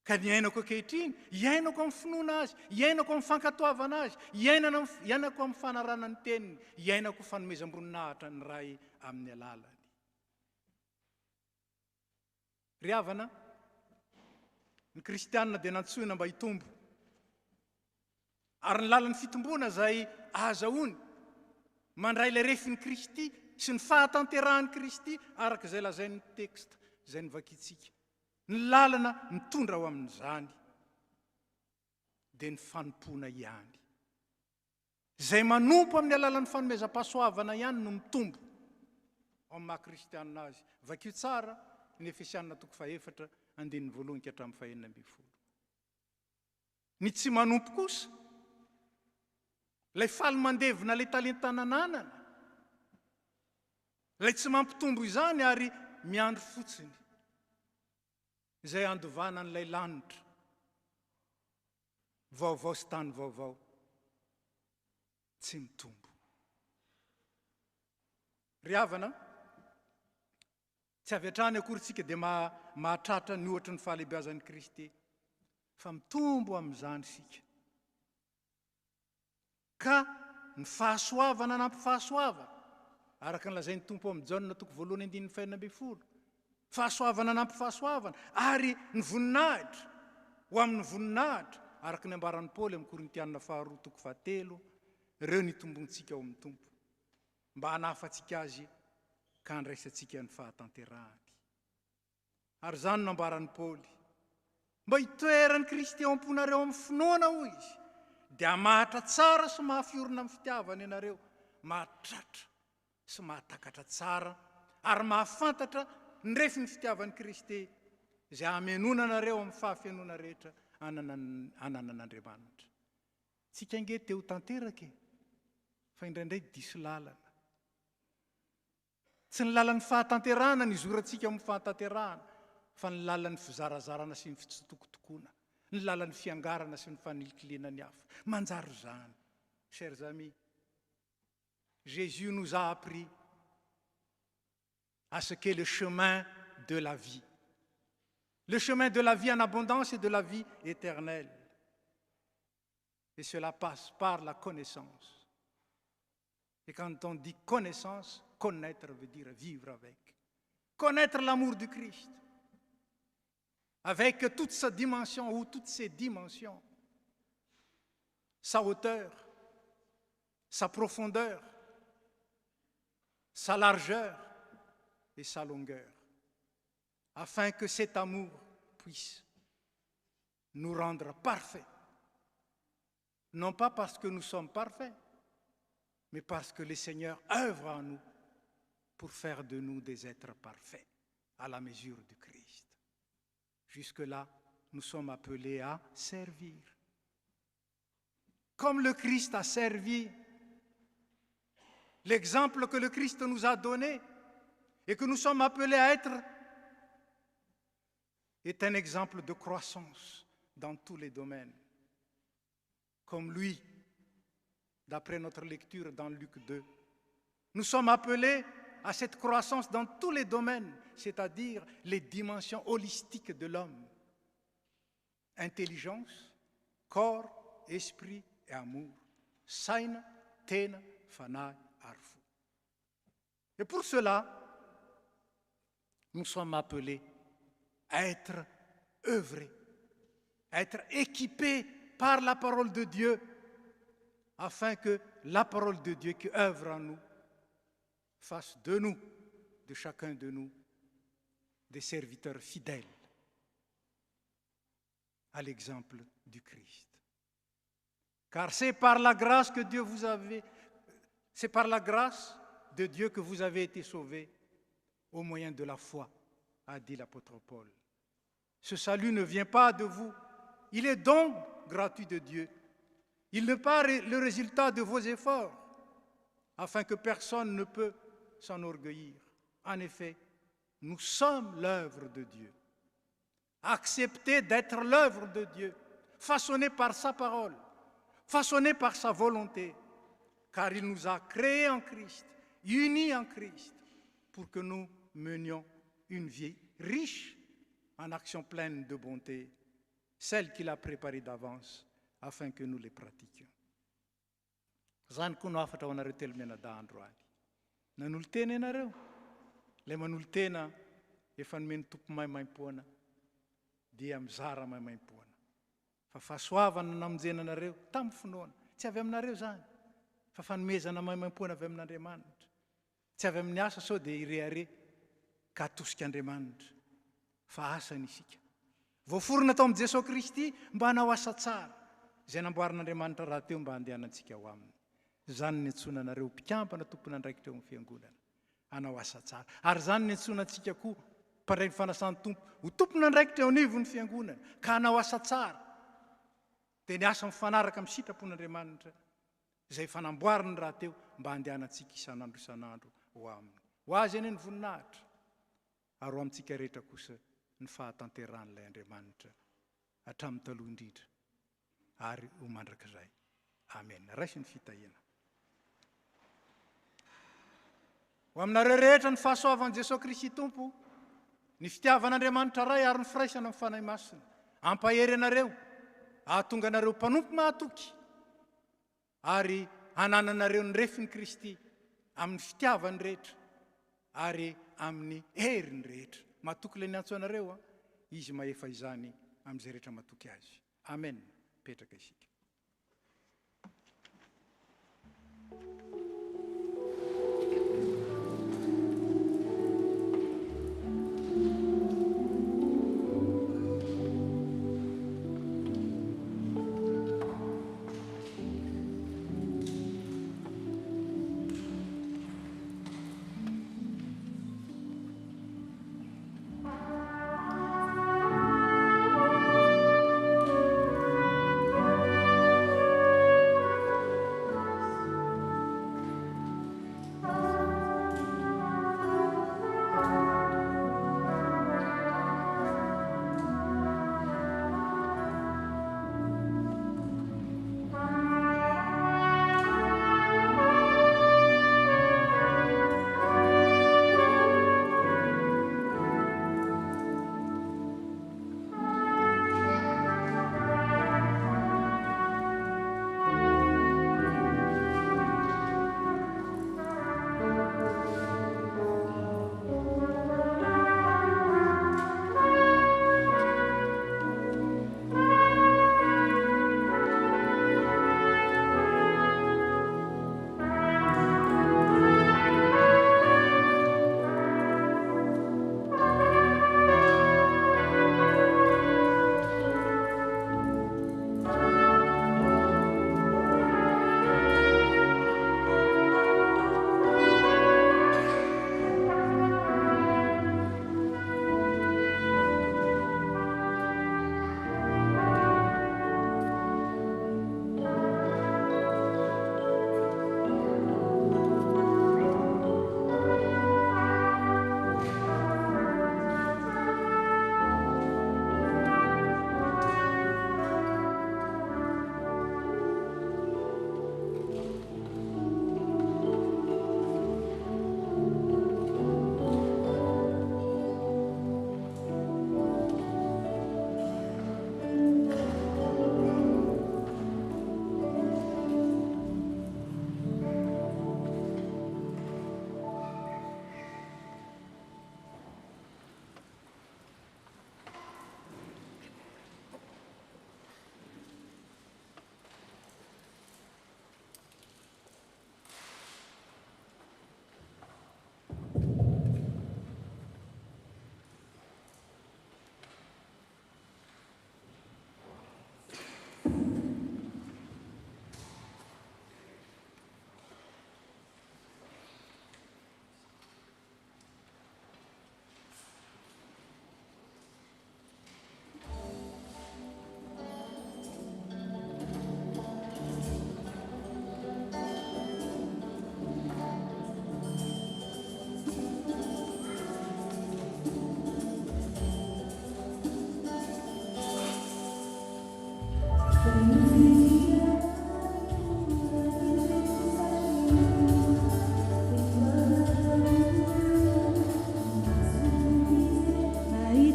Ka ny iainako ankehitriny, iainako amin'ny finoana azy, iainako amin'ny fankatoavana azy, iainako amin'ny fanarana ny teniny, iainako fanomezam-boninahitra ny ray amin'ny alalany. Ry havana, ny kristianina dia nantsoina mba hitombo. Ary ny lalan'ny fitombona izay ahazahoany, mandray ilay refin'ny Kristy sy ny fahatanterahan'ny Kristy araka izay lazain'ny teksta izay nivakitsika. Ny lalana mitondra ho amin'izany dia ny fanompoana ihany. Izay manompo amin'ny alalan'ny fanomezam-pahasoavana ihany no mitombo ao amin'ny maha-kristianina azy. Vakio tsara ny Efesianina 4:1-9. Ny tsy manompo kosa, ilay faly mandevina ilay talentana ananana, ilay tsy mampitombo izany ary miandro fotsiny, izay andovana n'ilay lanitra, vaovao sy tany vaovao, tsy mitombo. Ry havana, tsy avy hatrany akory-tsika dia mahatratra ny ohatra ny fahalehibiazan'ny Kristy, fa mitombo amin'izany sika. Ka ny fahasoavana nampy-fahasoavana, araka ny lazain'ny tompo amin'ny Jaona 1:9, fahasoavana nampy-fahasoavana, ary ny voninahitra ho amin'ny voninahitra, araka ny ambaran'ny Paoly amin'ny Korintianina 2:7, ireo nitombontsika ao amin'ny tompo, mba hanafatsika azy ka handraisantsika ny fahatanterahany. Ary zany no ambaran'ny Paoly, mba hitoeran'ny Kristy ao am-ponareo amin'ny finoana hoy izy, dia mahatra tsara sy mahafiorina amin'ny fitiavana ianareo, mahatratra sy mahatakatra tsara, ary mahafantatra ny refin'ny fitiavan'ny Kristy, izay hamenona anareo amin'ny fahafianoana rehetra ananan'Andriamanitra. Tsika nge teo tanteraka, fa indraindray diso lalana. Tsy ny lalan'ny fahatanterahana ny zorantsika amin'ny fahatanterahana, fa ny lalan'ny fizarazarana sy ny fitsitokotokoana, ny lalan'ny fiangarana sy ny fanilikilina ny hafa. Manjary zany, chers amis, Jésus nous a appris à ce qu'est le chemin de la vie. Le chemin de la vie en abondance et de la vie éternelle. Et cela passe par la connaissance. Et quand on dit connaissance, connaître veut dire vivre avec. Connaître l'amour du Christ, avec toute sa dimension ou toutes ses dimensions, sa hauteur, sa profondeur, sa largeur et sa longueur, afin que cet amour puisse nous rendre parfaits. Non pas parce que nous sommes parfaits, mais parce que le Seigneur œuvre en nous pour faire de nous des êtres parfaits à la mesure du Christ. Jusque-là, nous sommes appelés à servir. Comme le Christ a servi, l'exemple que le Christ nous a donné et que nous sommes appelés à être est un exemple de croissance dans tous les domaines. Comme lui, d'après notre lecture dans Luc 2, nous sommes appelés à cette croissance dans tous les domaines, c'est-à-dire les dimensions holistiques de l'homme. Intelligence, corps, esprit et amour. Sein, ten, fanai, arfu. Et pour cela, nous sommes appelés à être œuvrés, à être équipés par la parole de Dieu, afin que la parole de Dieu qui œuvre en nous fasse de nous, de chacun de nous, des serviteurs fidèles à l'exemple du Christ. Car c'est par la grâce que Dieu vous avait, c'est par la grâce de Dieu que vous avez été sauvés au moyen de la foi, a dit l'apôtre Paul. Ce salut ne vient pas de vous, il est don gratuit de Dieu. Il n'est pas le résultat de vos efforts, afin que personne ne peut s'enorgueillir. En effet, nous sommes l'œuvre de Dieu. Acceptez d'être l'œuvre de Dieu, façonnée par sa parole, façonnée par sa volonté, car il nous a créés en Christ, unis en Christ, pour que nous menions une vie riche en actions pleines de bonté, celle qu'il a préparée d'avance, afin que nous les pratiquions. Zany koa no afatra ho anareo telo mianadahy andro aly. Nanolo tena ianareo, ilay manolo tena efa nomeny tompo mahaimaim-poana dia mizara mahaimaim-poana. Fa fahasoavana namonjena anareo tamin'ny finoana, tsy avy aminareo zany, fa fanomezana mahaimaim-poana avy amin'Andriamanitra. Tsy avy amin'ny asa sao dia irehare ka atosika Andriamanitra, fa asany isika. Voaforona tao amin'i Jesosy Kristy mba hanao asa tsara, izay namboarin'Andriamanitra raha teo mba handehanantsika ho aminy. Zany ny antsoina anareo mpiampana tompona andraikitra eo amin'ny fiangonana, hanao asa tsara. Ary zany ny antsoina antsika koa mpandray ny fanasan'ny tompo, ho tompona andraikitra eo anivon'ny fiangonana, ka hanao asa tsara. Dia ny asa mifanaraka amin'ny sitrapon'Andriamanitra, izay fanamboariny raha teo mba handehanantsika isan'andro ho aminy. Ho azy eny ny voninahitra, ary ho amintsika rehetra kosa ny fahatanteran'ilay Andriamanitra hatramin'ny taloha indrindra ary ho mandrakizay. Amen. Raisy ny fitahiana. Ho aminareo rehetra ny fahasoavan'i Jesosy Kristy Tompo, ny fitiavan'Andriamanitra ray ary ny firaisana amin'ny fanahy masina, ampahery anareo, ahatonga anareo mpanompo mahatoky, ary hanananareo ny refiny Kristy amin'ny fitiavany rehetra, ary amin'ny heriny rehetra. Mahatoky ilay ny antso anareo, izy mahefa izany amin'izay rehetra mahatoky azy. Amen. Petraka isika.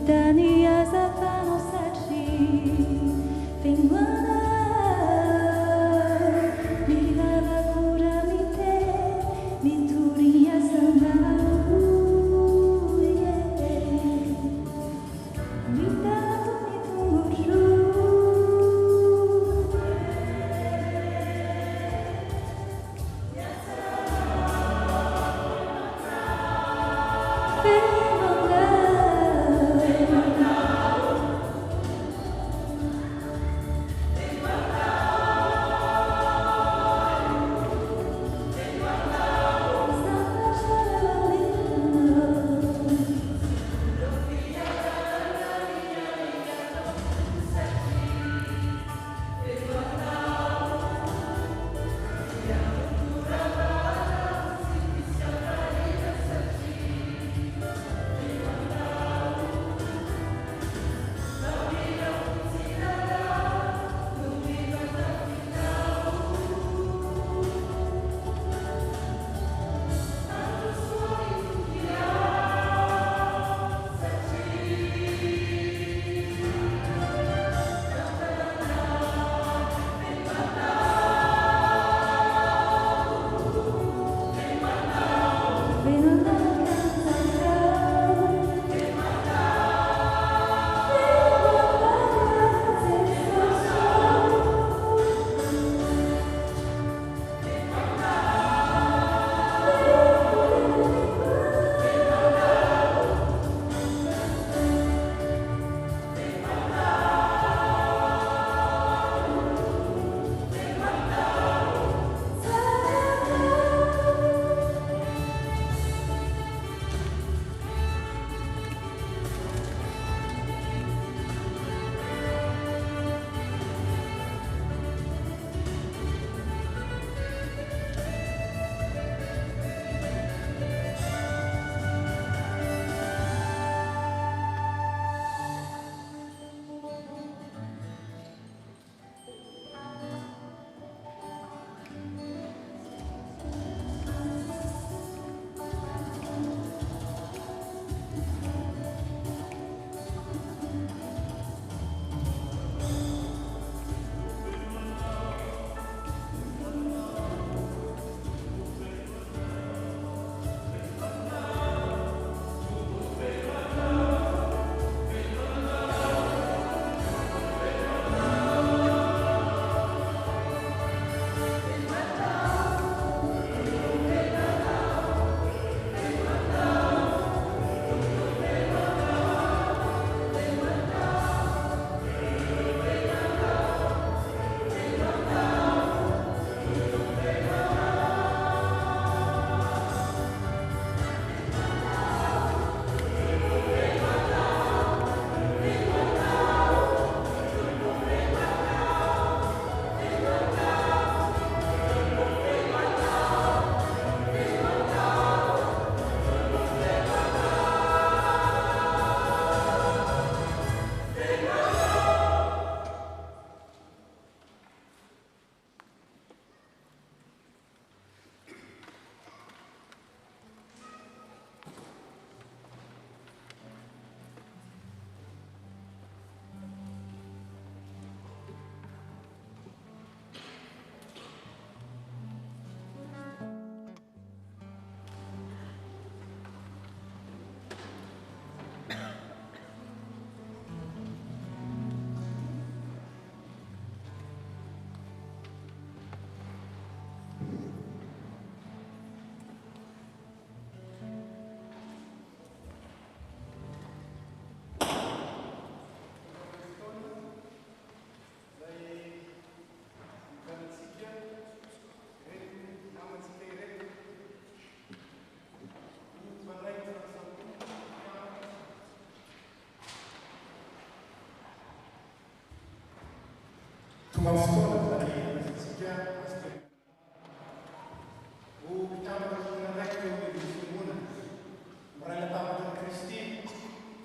Mitani azafano satri Finguana Milava cura mite Mituria sandau Mitatu mitunguru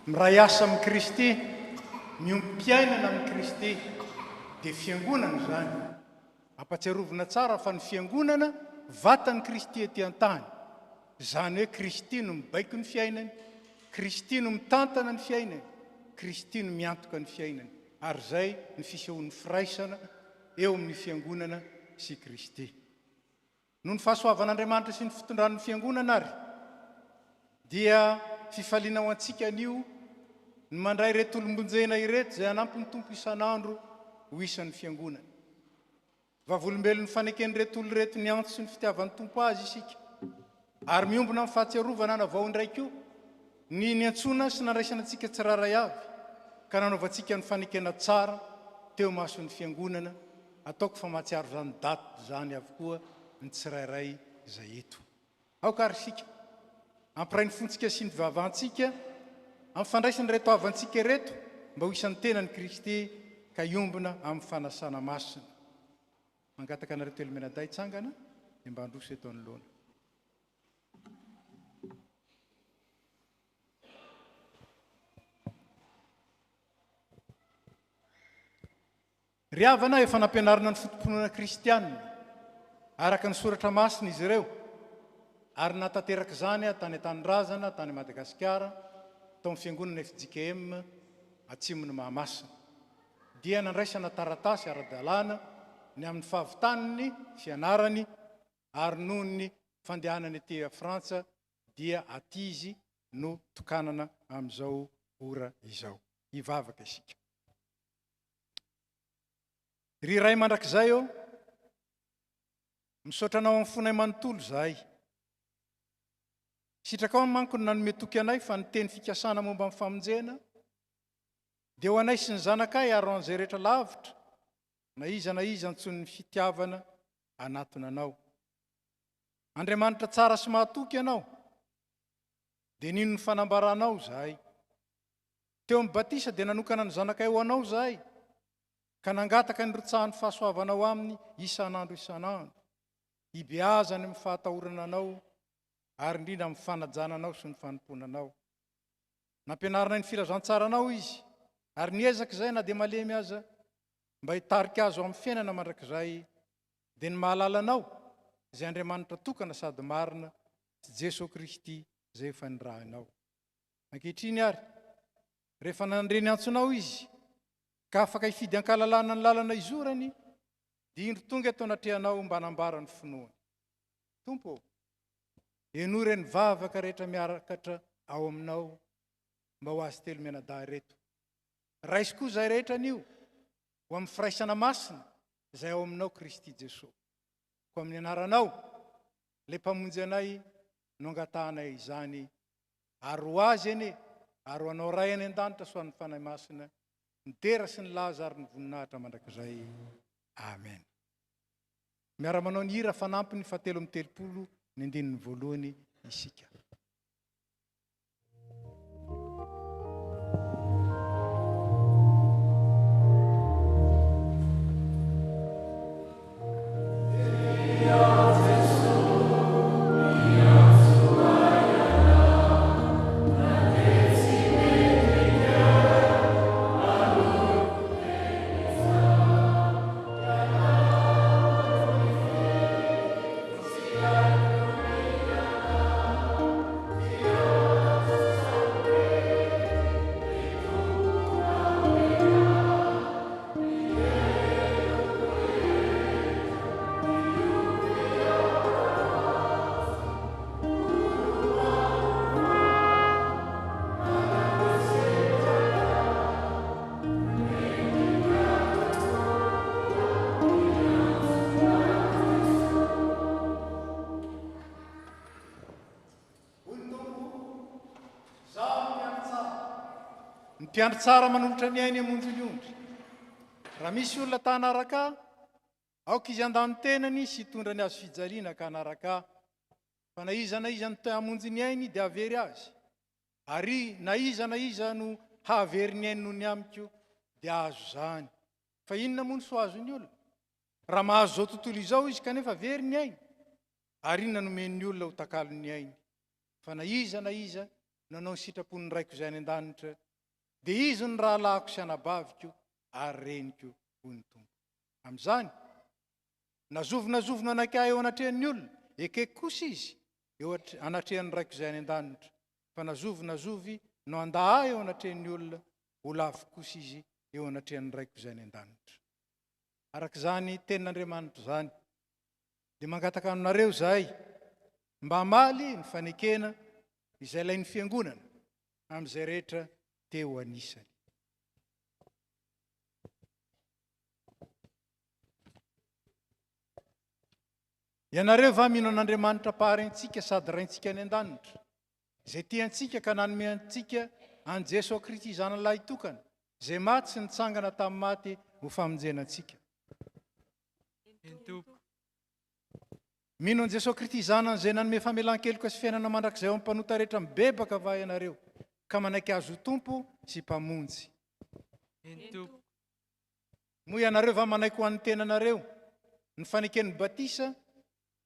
miray asa amin'i Kristy, miompi-piainana amin'i Kristy, dia fiangonana zany. Ampatsiarovana tsara fa ny fiangonana vatan'i Kristy ety an-tany. Zany hoe Kristy no mibaiko ny fiainany, Kristy no mitantana ny fiainany, Kristy no miantoka ny fiainany ary zay ny fisehoan'ny firaisana eo amin'ny fiangonana sy Kristy. Noho ny fahasoavan'Andriamanitra sy ny fitondran'ny fiangonana ary dia fifaliana ho antsika anio ny mandray reto olombonjena ireto zay anampy ny tompo isan'andro ho isan'ny fiangonana. Vavolombelon'ny fanekeny reto olo reto ny antso sy ny fitiavan'ny tompo azy isika ary miombona amin'ny fahatsiarovana na vao indray koa ny antsona sy nandraisana antsika tsiraray avy ka nanaovantsika ny fanekena tsara teo mason'ny fiangonana ataoko fa mahatsiaro zany daty zany avokoa ny tsirairay zay eto. Aoka ary sika ampiray ny fontsika sy ny vavantsika amin'ny fandraisany reto avantsika reto mba ho isan'ny tenany Kristy ka iombona amin'ny fanasana masina. Mangataka na reto elomenaday tsangana dia mba handroso eto anoloana. Ry havana efa nampianarina ny fotomponana kristianina araka ny soratra masina izy ireo ary natanteraka zany tany an-tanindrazana tany Madagasikara tao amin'ny fiangonana FJKM atsimon'ny Mahamasina dia nandraisana taratasy ara-dalàna ny amin'ny fahavitaniny fianarany ary noho ny fandehanany aty Frantsa dia atizy no tokanana amin'izao ora izao. Hivavaka isika. Ry ray mandrakizay eo misaotra anao amin'ny fonay manontolo zahay. Sitraka ao manko ny nanome toky anay fa ny teny fikasana momba amin'ny famonjena dia ho anay sy ny zanakay aroan'izay rehetra lavitra na iza antsony ny fitiavana anatona anao. Andriamanitra tsara sy mahatoky ianao dia nino ny fanambaranao zahay. Teo amin'ny batisa dia nanokana ny zanakay ho anao zahay ka nangataka ny rotsahan'ny fahasoavanao aminy isan'andro. Hibeazany amin'ny fahatahorana anao ary indrindra amin'ny fanajananao sy ny fanomponanao. Nampianarana ny filazantsaranao izy ary niezaka izay na dia malemy aza mba hitarika azo amin'ny fiainana mandrakizay dia ny mahalalanao izay Andriamanitra tokana sady marina sy Jesosy Kristy izay efa nirahanao. Ankehitriny ary rehefa nandreny antsonao izy ka afaka hifidy ankalalana ny lalana izorany dia indro tonga eto anatrehanao mba hanambara ny finoany. Tompo, enory ny vavaka rehetra miarakatra ao aminao mba ho azy telo menadahy reto. Raisy koa izay rehetra anio ho amin'ny firaisana masina izay ao aminao Kristy Jesosy. Ko amin'ny anaranao le mpamonjy anay no angatahanay izany ary ho azy ene ary ho anao ray any an-danitra soan'ny fanahy masina ny tera sy ny laza ary ny voninahitra mandrakizay. Amen. Miara-manao ny hira fanampy ny 7:30 ny andinin'ny voalohany isika. Mpiandry tsara manolotra ny ainy amonjy ny ondry. Raha misy olona ta hanaraka aoka izy andany tenany sy hitondra ny azo fijaliana ka hanaraka. Fa na iza ny amonjy ny ainy dia avery azy. Ary na iza no hahavery ny ainy noho ny amiko dia azo zany. Fa inona moa ny soazo ny olona? Raha mahazo zao tontolo izao izy kanefa avery ny ainy. Ary inona nomeny ny olona ho takalo ny ainy? Fa na iza nanao ny sitrapon'ny raiko izay any an-danitra dia izy ny rahalahako sy anabaviko ary reniko ho ny tompo. Amin'izany nazovona anakay eo anatrehan'ny olona ekeko kosa izy eo anatrehan'ny raiko izay any an-danitra. Fa nazovy no andahy eo anatrehan'ny olona ho lavo kosa izy eo anatrehan'ny raiko izay ny an-danitra. Arak'izany tenin'Andriamanitra zany dia mangataka aminareo zahay mba hamaly ny fanekena izay ilain'ny fiangonana amin'izay rehetra teo anisany. Ianareo va mino an'Andriamanitra paharentsika sady raintsika any an-danitra, izay tiantsika ka nanome antsika an Jesosy Kristy zanalahy tokana, izay maty sy nitsangana tamin'ny maty ho famonjenantsika. Mino an Jesosy Kristy zanany izay nanome famelan-keloka sy fiainana mandrakizay ao amin'ny mpanota rehetra mibebaka va ianareo, ka manaiky azo tompo sy mpamonjy. Moa ianareo va manaiky ho an'ny tenanareo ny faneken'ny batisa,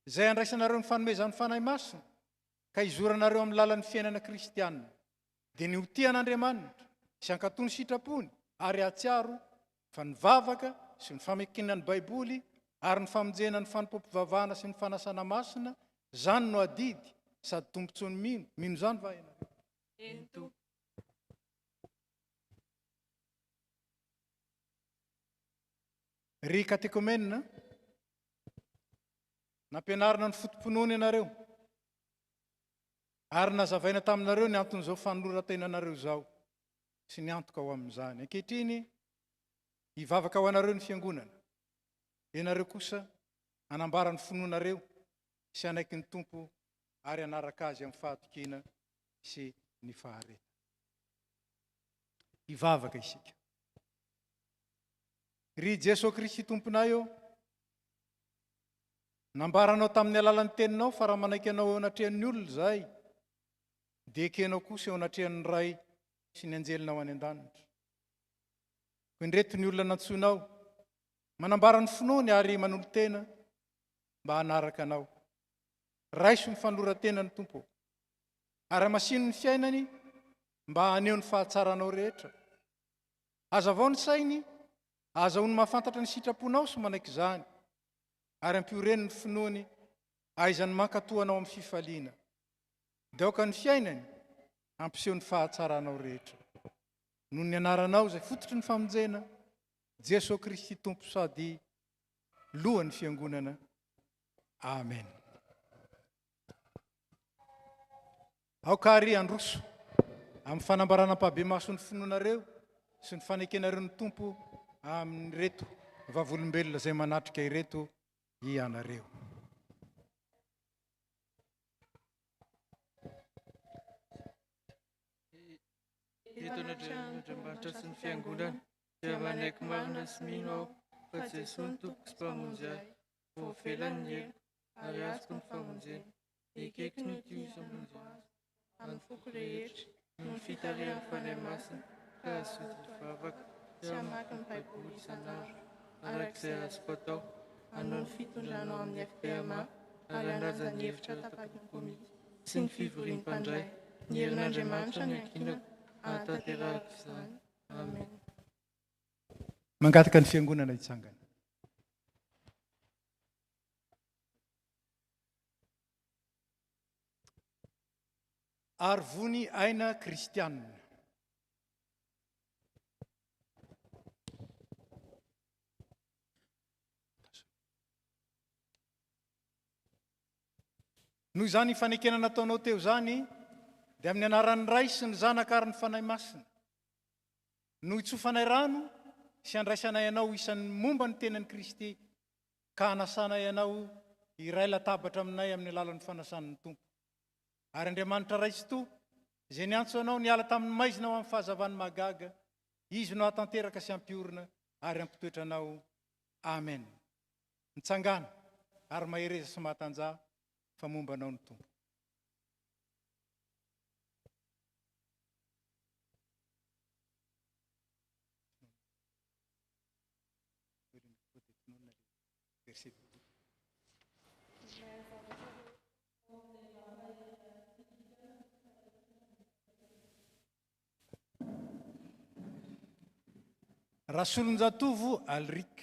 izay andraisanareo ny fanomezan'ny fanahy masina, ka izoranareo amin'ny lalan'ny fiainana kristianina, dia ny hotian'Andriamanitra sy ankatony sitrapony ary atsiaro fa ny vavaka sy ny famekinan'ny baiboly ary ny famonjena ny fanompom-pivavahana sy ny fanasana masina, zany no adidy sady tompontsony mino zany va ianareo. Ry katekomenina, nampianarina ny fotom-pinoana ianareo ary nazavaina taminareo ny anton'izao fanoloran-tenanareo zao sy ny antoka ao amin'izany. Ankehitriny hivavaka ho anareo ny fiangonana, ianareo kosa anambara ny finoanareo sy anaiky ny tompo ary anaraka azy amin'ny fahatokina sy ny fahareta. Hivavaka isika. Ry Jesosy Kristy tomponay eo, nambaranao tamin'ny alalan'ny teninao fa raha manaiky anao eo anatrehan'ny olona zay, dia ekenao kosa eo anatrehan'ny ray sy ny anjelinao any an-danitra. Ko indreto ny olona nantsoinao, manambara ny finoany ary manolo tena mba hanaraka anao. Raiso ny fanoloran-tena ny tompo, ary masino ny fiainany mba haneho ny fahatsaranao rehetra. Aza avao ny sainy, aza ho ny mahafantatra ny sitraponao sy manaiky izany, ary ampioreny ny finoany aizany mankatoanao amin'ny fifaliana. Dia aoka ny fiainany ampiseho ny fahatsaranao rehetra. Noho ny anaranao izay fototry ny famonjena, Jesosy Kristy tompo sady lohan'ny fiangonana. Amen. Aoka ary androso amin'ny fanambarana pabe maso ny finoanareo sy ny fanekenareo ny tompo amin'ny reto vavolombelona izay manatrika ireto ianareo. Eto an'Andriamanitra sy ny fiangonana dia manaiky marina sy mino aho fa Jesosy ny tompo sy mpamonjy ahy, vao velany ny elo ary azoko ny famonjena, ekeko ny tio isamonjy azy, amin'ny foko rehetra ny fitarihan'ny fanahy masina ka azoto vavaka sy hamaky ny baiboly isan'andro, arak'izay azoko atao, hanao ny fitondranao amin'ny FPMA ary handaja ny hevitra tapaky ny komity sy ny fivorian'ny mpandray, ny herin'Andriamanitra ny ankinako ahatanterahako izany. Amen. Mangataka ny fiangonana hitsangana. Arvony aina kristianina. Noho izany fanekena nataonao teo zany, dia amin'ny anaran'ny ray sy ny zanaka ary ny fanahy masina, no itsofanay rano sy andraisanay ianao isan'ny momba ny tenan'i Kristy, ka hanasanay ianao iray latabatra aminay amin'ny alalan'ny fanasan'ny tompo. Ary Andriamanitra ray sy to, izay niantso anao niala tamin'ny maizina ao amin'ny fahazavany magaga, izy no hatanteraka sy ampiorina ary ampitoetra anao. Amen. Nitsangana ary mahereza sy mahatanjah fa momba anao ny tompo. Rasolonjatovo Alrik.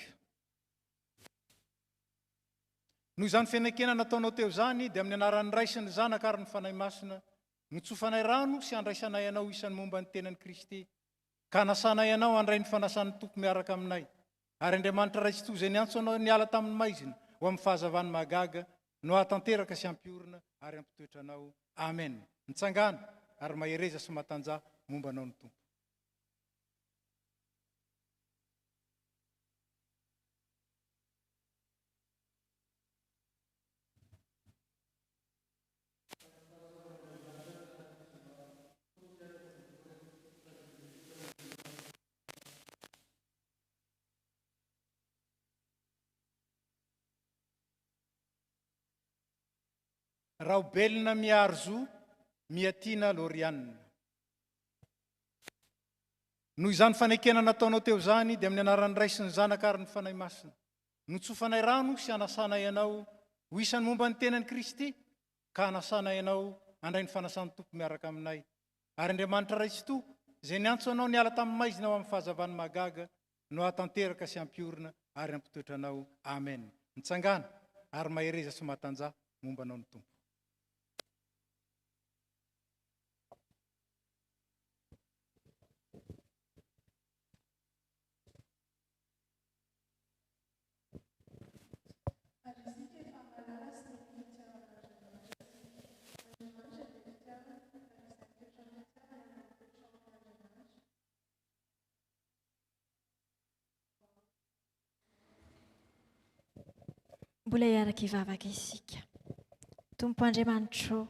Noho izany fenekena nataonao teo zany, dia amin'ny anaran'ny ray sy ny zanaka ary ny fanahy masina, nitsofanay rano sy andraisanay ianao isan'ny momba ny tenan'i Kristy, ka nasana ianao andray ny fanasan'ny tompo miaraka aminay ary andriamanitra ray tsy toy zay ny antso anao niala tamin'ny maizina ho amin'ny fahazavany magaga no atanteraka sy ampiorina ary ampitoetra anao amen. Mitsangana ary mahereza sy matanja momba anao ny tompo. Raobelina miarzo miatina Lorianina. Noho izany fanekena nataonao teo zany dia amin'ny anaran'ny Ray sy ny Zanaka ary ny fanahy masina. Notsofanay rano sy anasana ianao ho isan'ny momba ny tenan'i Kristy ka anasana ianao andray ny fanasan'ny tompo miaraka aminay. Ary Andriamanitra ray tsy toa zay niantso anao niala tamin'ny maizina ho amin'ny fahazavany magaga no atanteraka sy ampiorina ary ampitoetra anao amen. Mitsangana ary mahereza sy matanja momba anao ny tompo. Mbola hiaraka hivavaka isika. Tompo Andriamanitro,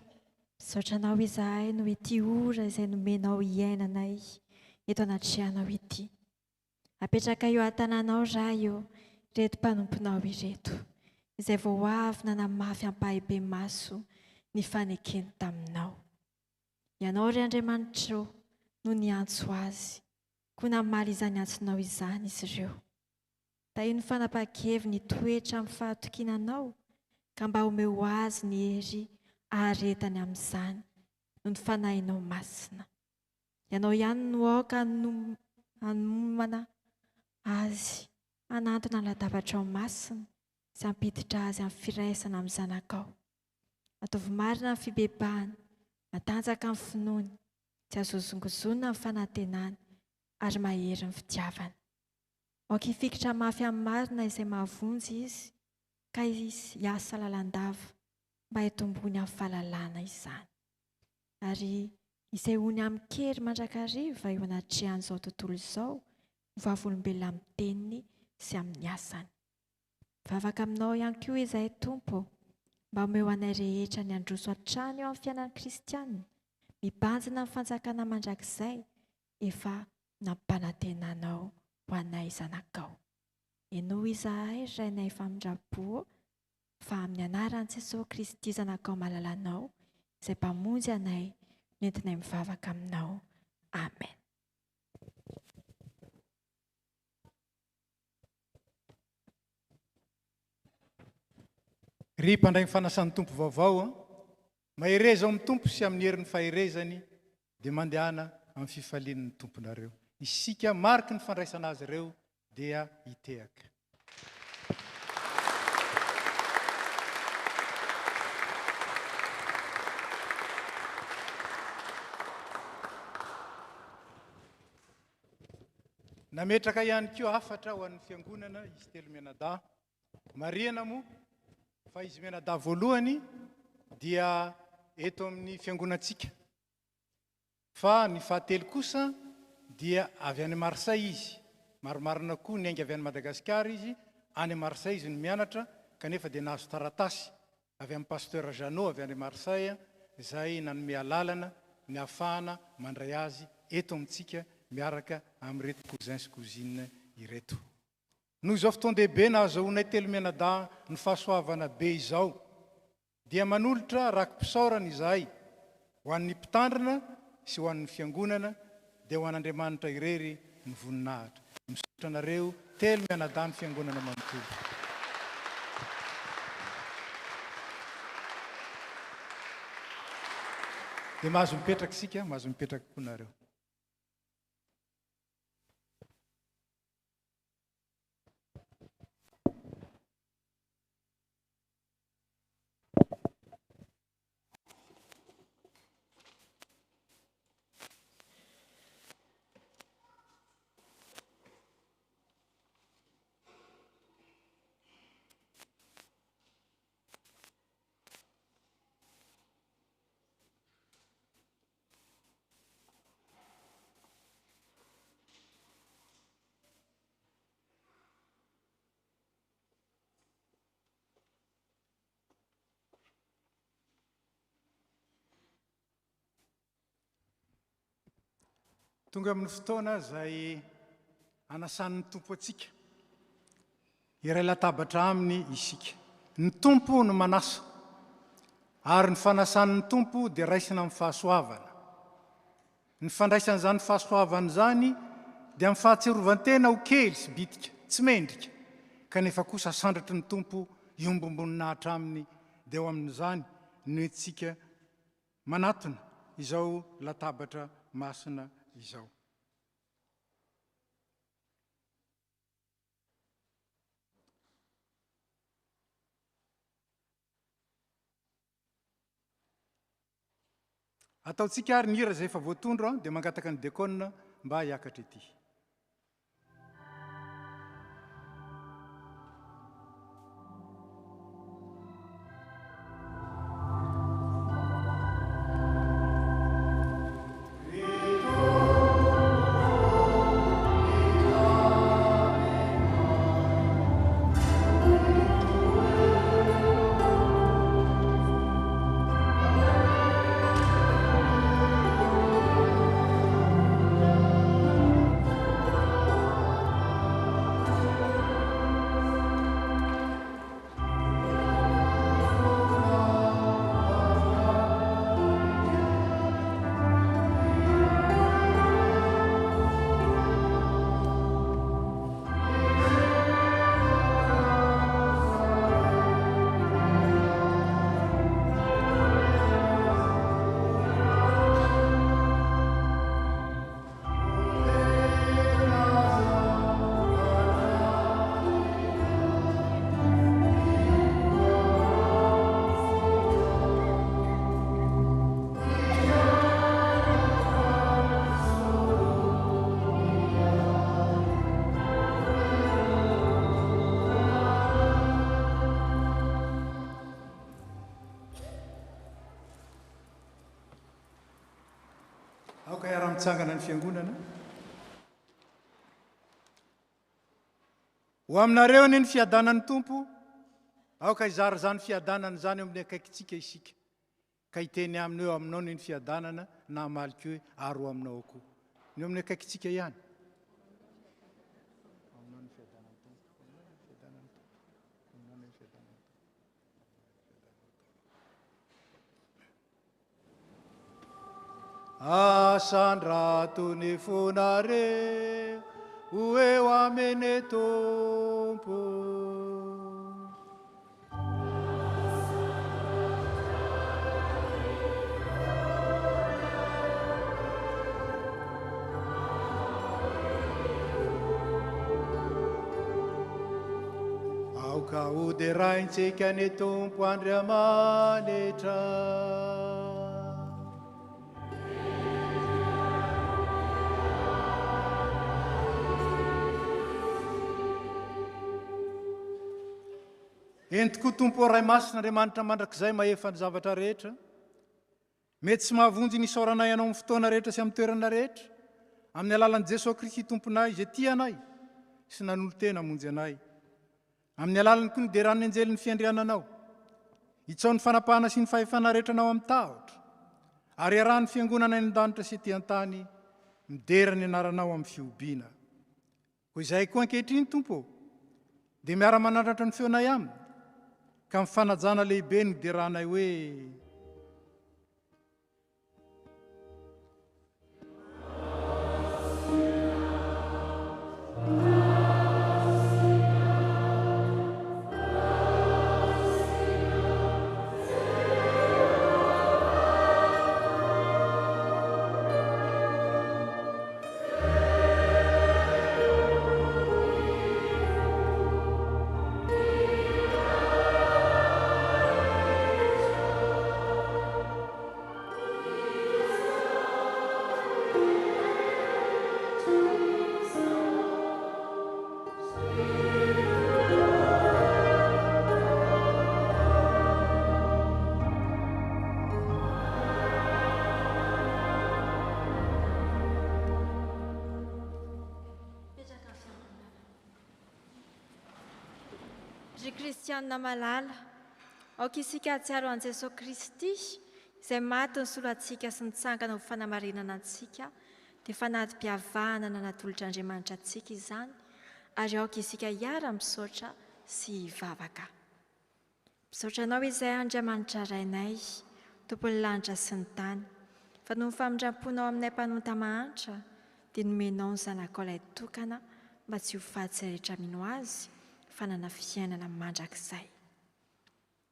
misaotra anao izahay no ity ora izay nomenao iainanay eto anatrehana ity. Apetraka eo an-tananao raha eo ireto mpanomponao ireto, izay vao avy nanamafy ampahibe maso ny fanekeny taminao. Ianao ry Andriamanitro no niantso azy, koa namaly izany antsonao izany izy ireo. Tahino fanapa-keviny toetra amin'ny fahatokinanao, ka mba omeo azy ny hery aharetany amin'izany no ny fanahinao masina. Ianao ihany no aoka hanomana azy, hanantona ny latabatra ao masina sy hampiditra azy amin'ny firaisana amin'ny zanakao. Ataovy marina ny fibebahany, matanjaka amin'ny finoany, tsy azozongozona ny fanantenany ary mahery ny fitiavany. Aoka hifikitra mafy amin'ny marina izay mahavonjy izy, ka izy hiasa lalandava mba hitombony amin'ny fahalalana izany. Ary izay hony amin'ny kery mandrakariva eo anatrehan'izao tontolo izao, vavolombelona amin'ny teniny sy amin'ny asany. Vavaka aminao ihany koa izahay Tompo, mba omeo anay rehetra ny androso hatrany eo amin'ny fiainan'ny kristianina, mibanjina amin'ny fanjakana mandrakizay efa nampanantenanao ho anay zanakao. Eno izahay rainay famindrabo fa amin'ny anaran'i Jesosy Kristy zanakao malalanao, izay mpamonjy anay nentinay mivavaka aminao. Amen. Ry mpandray ny fanasan'ny tompo vaovao, mahereza ao amin'ny tompo sy amin'ny herin'ny faherezany dia mandehana amin'ny fifalian'ny tomponareo. Isika mariky ny fandraisana azy ireo dia hitehaka. Nametraka ihany koa afatra ho an'ny fiangonana izy telo menada. Mariana moa fa izy menada voalohany dia eto amin'ny fiangonantsika. Fa ny fahatelo kosa dia avy any Marseille izy. Maromarina koa ny ainga avy any Madagasikara izy, any Marseille izy ny mianatra, kanefa dia nahazo taratasy avy amin'ny pasteur Jeannot avy any Marseille, izay nanome lalana ny ahafahana mandray azy eto amintsika miaraka amin'ireto cousin sy cousine ireto. Noho izao fotoan-dehibe nahazoanay telo menada ny fahasoavana be izao, dia manolotra rakim-pisaorana izahay ho an'ny mpitandrina sy ho an'ny fiangonana dia ho an'Andriamanitra irery ny voninahitra. Misaotra anareo telo menada ny fiangonana manontolo. Dia mahazo mipetraka isika, mahazo mipetraka koa nareo. tonga amin'ny fotoana izay anasan'ny tompo atsika iray latabatra aminy isika. Ny tompo no manasa ary ny fanasan'ny tompo dia raisina amin'ny fahasoavana. Ny fandraisan'izany fahasoavana zany dia amin'ny fahatserovantena ho kely sy bitika, tsy mendrika, kanefa kosa sandratry ny tompo iombomboninahitra aminy dia eo amin'izany no etsika manatona izao latabatra masina izao. Ataontsika ary ny hira izay efa voatondro dia mangataka ny diakona mba hiakatra ety. Aoka iara-mitsangana ny fiangonana. Ho aminareo ny fiadanan'ny tompo, aoka izara zany fiadanana zany amin'ny akaikitsika isika. Ka hiteny amineo aminao ny fiadanana na maliky hoe aro aminao koa. Ny amin'ny akaikitsika ihany. Asandrato ny fonare ho eo amene tompo. Aoka hoderaintsika ny tompo Andriamanitra. Entiko tompo ray masina Andriamanitra mandrakizay mahefa ny zavatra rehetra. Mety tsy mahavonjy ny isaoranay ianao amin'ny fotoana rehetra sy amin'ny toerana rehetra. Amin'ny alalan'i Jesosy Kristy tomponay izay tia anay sy nanolo-tena hamonjy anay. Amin'ny alalany koa ny deran'ny anjelin'ny fiandriananao. Itsao ny fanapahana sy ny fahefana rehetra anao amin'ny tahotra. Ary arahan'ny fiangonana any an-danitra sy ety an-tany midera ny anaranao amin'ny fiobiana. Koa izay koa ankehitriny tompo, dia miara-manandratra ny feonay aminy. Ka mifanajana lehibe ny deranay hoe Ry Kristianina malala, aoka isika atsiaro an Jesosy Kristy izay maty ny solantsika sy nitsangana ho fanamarinana antsika, dia fanatim-piavahana nanatolotr'Andriamanitra antsika izany ary aoka isika hiara-misaotra sy hivavaka. Misaotra anao izay Andriamanitra rainay, tompon'ny lanitra sy ny tany, fa noho ny famindramponao aminay mpanota mahantra dia nomenao ny zanakao ilay tokana mba tsy ho faty rehetra mino azy fa nana fiainana mandrakizay.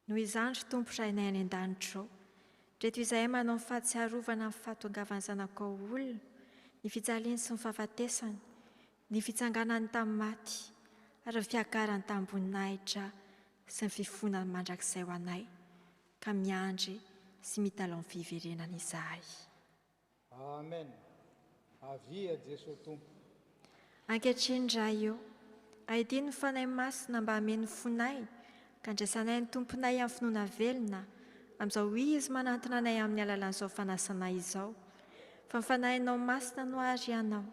Noho izany ry Tompo rainay any an-danitra ao, reto izahay manao ny fahatsiarovana amin'ny fahatongavan'ny zanakao olona, ny fijaliany sy ny fahafatesany, ny fitsanganany tamin'ny maty ary ny fiakarany tambony-nahitra sy ny fifonany mandrakizay ho anay, ka miandry sy mitalao ny fiverenana izahay. Amen. Avia Jesosy Tompo. Ankehitriny indray eo, ahidiny ny fanahy masina mba hameny fonay ka andraisanay ny tomponay amin'ny finoana velona amin'izao izy manantona anay amin'ny alalan'izao fanasana izao. Fa ny fanahinao masina no arianao,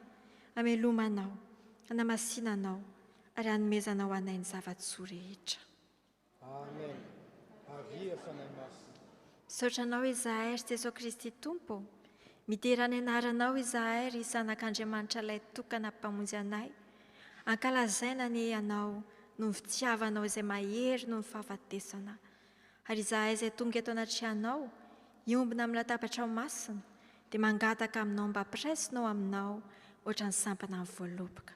hamelomanao, hanamasinanao ary hanomezanao anay ny zava-tsoa rehetra. Amen. Avia fanahy masina. Misaotranao izahay ry Jesosy Kristy Tompo, miterana anaranao izahay ry zanak'Andriamanitra ilay tokana mpamonjy anay, ankalazaina ny ianao no ny fitiavanao izay mahery no ny fahafatesana. Ary izahay izay tonga eto anatrehanao, iombina amin'ny latabatra masina, dia mangataka aminao mba ampiresinao aminao ohatra ny sampana amin'ny voaloboka.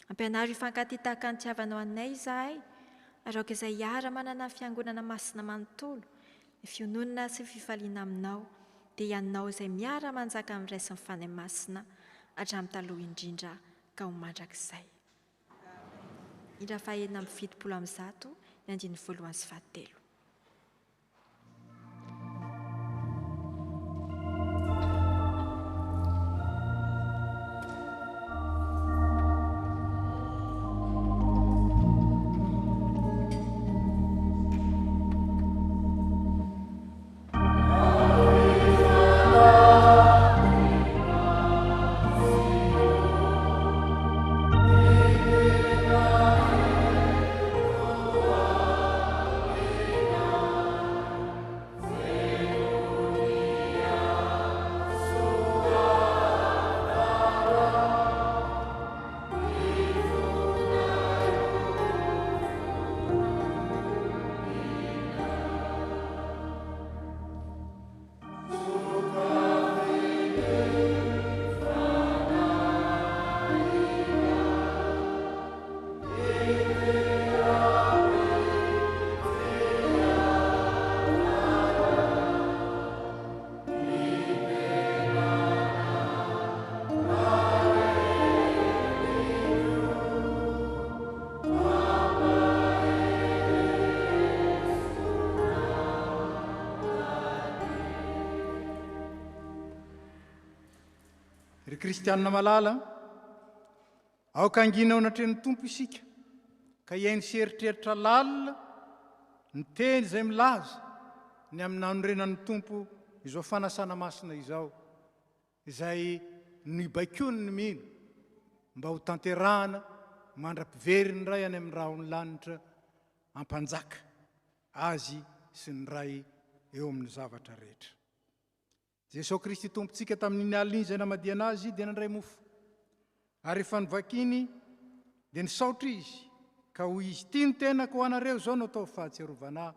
Ampianaro hifankaty tahaka ny tiavanao anay izahay, ary aoka izay hiara manana fiangonana masina manontolo, ny fiononana sy fifaliana aminao, dia ianao izay miara manjaka amin'ny raisin'ny fanahy masina hatramin'ny taloha indrindra ka ho mandrakizay. Indra fahaenina amin'ny 70 ny andiny 1 sy 7. Ry kristianina malala, aoka anginao natren'ny Tompo isika, ka iainy sy eritreritra lalina ny teny izay milaza ny amin'ny nanorenan'ny Tompo izao fanasana masina izao, izay nibaikiony ny mino mba ho tanterahana mandra-piveriny ray any amin'ny rahony lanitra ampanjaka azy sy ny ray eo amin'ny zavatra rehetra. Jesosy Kristy Tompontsika tamin'iny alina izay namadiana azy dia nandray mofo. Ary rehefa nivakiny dia nisaotra izy ka hoy izy, ity ny tenako ho anareo, zao no atao fahatsiarovana.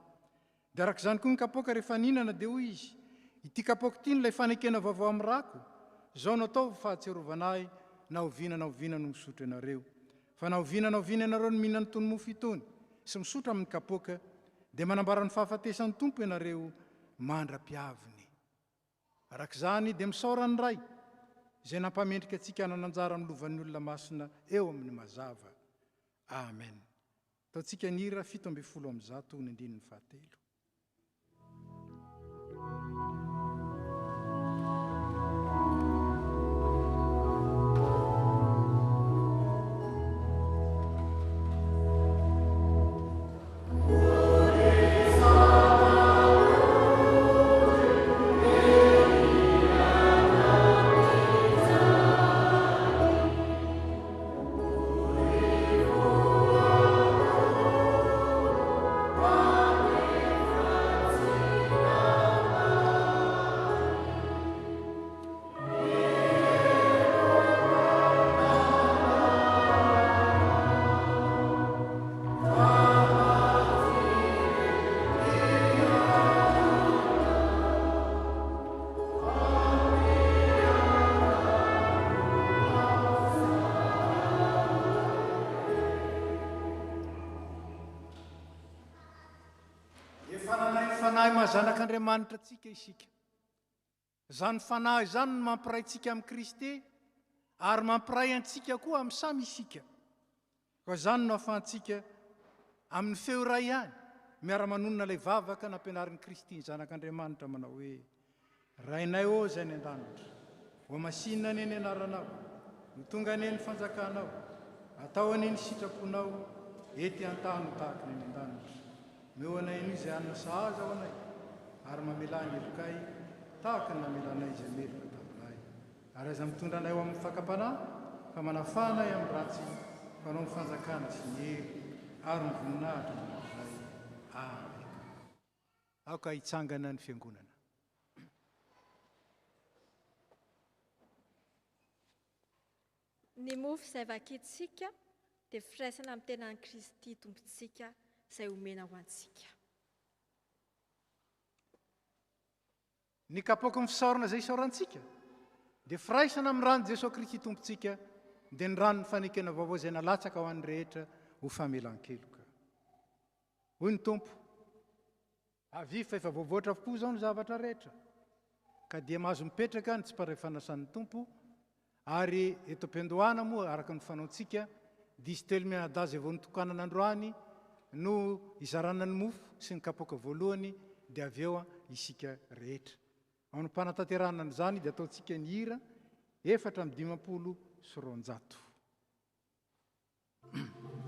Dia araka izany koa ny kapoaka rehefa ninana dia hoy izy, ity kapoaka ity nilay fanekena vaovao amin'ny rako, zao no atao fahatsiarovana na oviana no misotro ianareo. Fa na oviana ianareo no mihinana itony mofo itony sy misotro amin'ny kapoaka, dia manambara ny fahafatesan'ny Tompo ianareo mandra-piaviny. Arak'izany dia misaora ny ray izay nampamendrika antsika nananjara amin'ny lovan'ny olona masina eo amin'ny mazava. Amen. Ataontsika ny hira 7:100 ny andininy 7. Amen. mahay mahazanak'Andriamanitra atsika isika. Zany fanahy zany no mampiray antsika amin'ny Kristy ary mampiray antsika koa amin'ny samy isika. Ka zany no ahafahantsika amin'ny feo iray ihany miara-manonona ilay vavaka nampianarin'i Kristy ny zanak'Andriamanitra manao hoe rainay ô zay ny an-danitra, ho masinina ane ny anaranao, ny tonga ane ny fanjakanao, atao ane ny sitraponao, ety an-tany ho tahaka ny an-danitra. Meo anay ny izay anina sahaza ao anay, ary mamelà ny helokay tahaka ny namelanay izay meloka taminay. Ary aza mitondra anay ho amin'ny fakapanahy, fa manafanay amin'ny ratsy, fanao ny fanjakana sy ny hery, ary ny voninahitra manazay. Amen. Aoka hitsangana ny fiangonana. Ny mofo izay vakitsika dia firaisana amin'ny tenan'i Kristy tompontsika izay omena ho antsika. Ny kapoaka ny fisaorana izay isaorantsika dia firaisana amin'ny rano Jesosy Kristy tompontsika dia ny rano ny fanekena vaovao izay nalatsaka ho an'ny rehetra ho famelan-keloka. Hoy ny Tompo, avy fa efa voavoatra avokoa izao ny zavatra rehetra, ka dia mahazo mipetraka ny tsy mparay fanasan'ny Tompo. Ary eto am-piandohana moa araka ny fanaontsika diso telo mianadaza vao nitokanana androany no izarana ny mofo sy ny kapoaka voalohany dia avy eo isika rehetra. Ao ny mpanantanterahana an'izany dia ataontsika ny hira 450. Amen.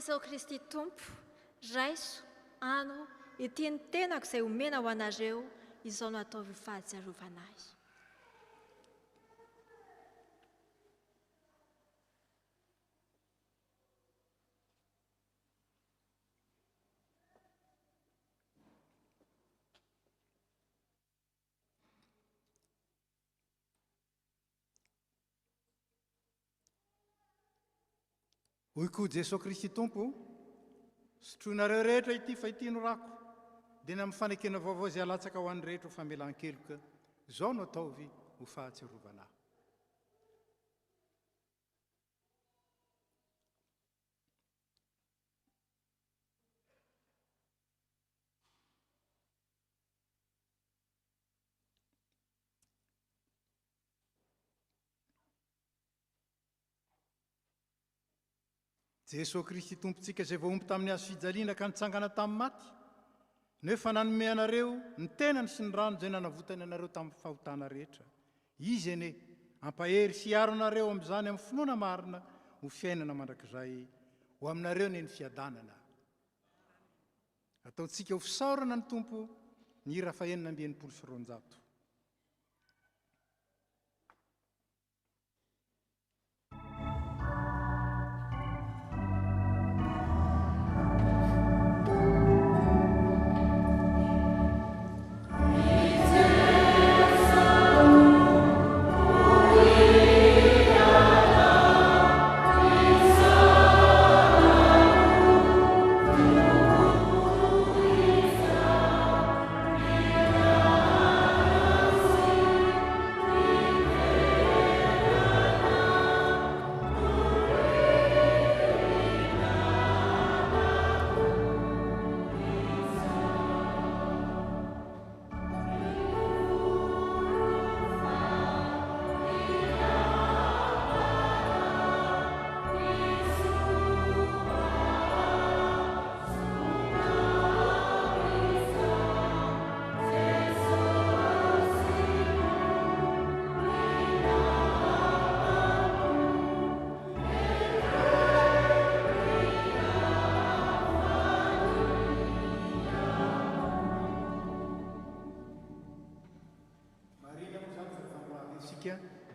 Jesosy Kristy Tompo, raiso, andro, ity ny tenako izay omena ho anareo, izao no ataovy fahatsiarovana azy. Hoy koa Jesosy Kristy Tompo, sotroinareo rehetra ity fa ity no rako, dia ny amin'ny fanekena vaovao izay alatsaka ho an'ny rehetra ho famelan-keloka, izao no ataovy ho fahatsiarovana. Jesosy Kristy tompontsika izay voaomby tamin'ny hazo fijaliana ka nitsangana tamin'ny maty, nefa nanome anareo ny tenany sy ny rano izay nanavotany anareo tamin'ny fahotana rehetra. Izy ene ampahery sy hiaro anareo amin'izany amin'ny finoana marina ho fiainana mandrakizay ho aminareo ny fiadanana. Ataontsika ho fisaorana ny tompo ny hira fahenina amby 900.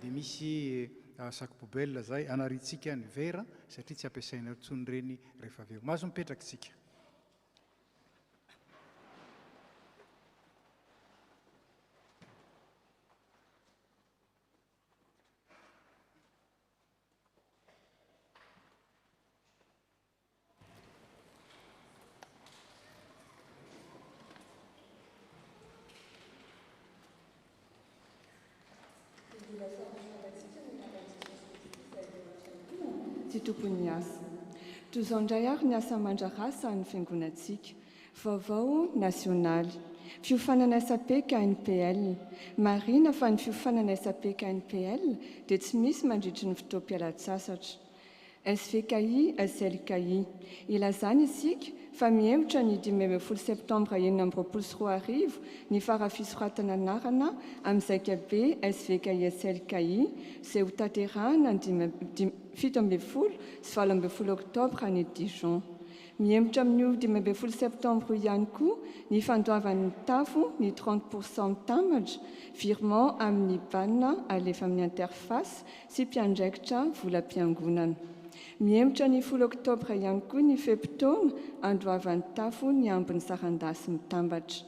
Dia misy sac poubelle zay anaritsika ny vera satria tsy ampiasaina intsony reny rehefa avy eo. Mahazo mipetraka isika. ty tompony asa. Toy izao indray ary ny asa mandrarasa ny fiangonantsika. Vaovao nasionaly. Fiofanana SAP KNPL. Marina fa ny fiofanana SAP KNPL dia tsy misy mandritry ny fotoam-pialatsasatra. SVKI, SLKI. Ilazana isika fa mihevitra ny 15 septambra 2024 ny farafisoratana anarana amin'izay kabe SVKI, SLKI izay ho tanterahana ny 17 sy 18 oktobra any Dijon. Mihevitra amin'io 15 septambra ihany koa ny fandoavan'ny tafo ny 30% mitambatra, virement amin'ny banina alefa amin'ny interface sy mpiandraikitra volam-piangonana. Mihevitra ny 10 oktobra ihany koa ny fepitaona andoavan'ny tafo ny ambiny sarandasy mitambatra.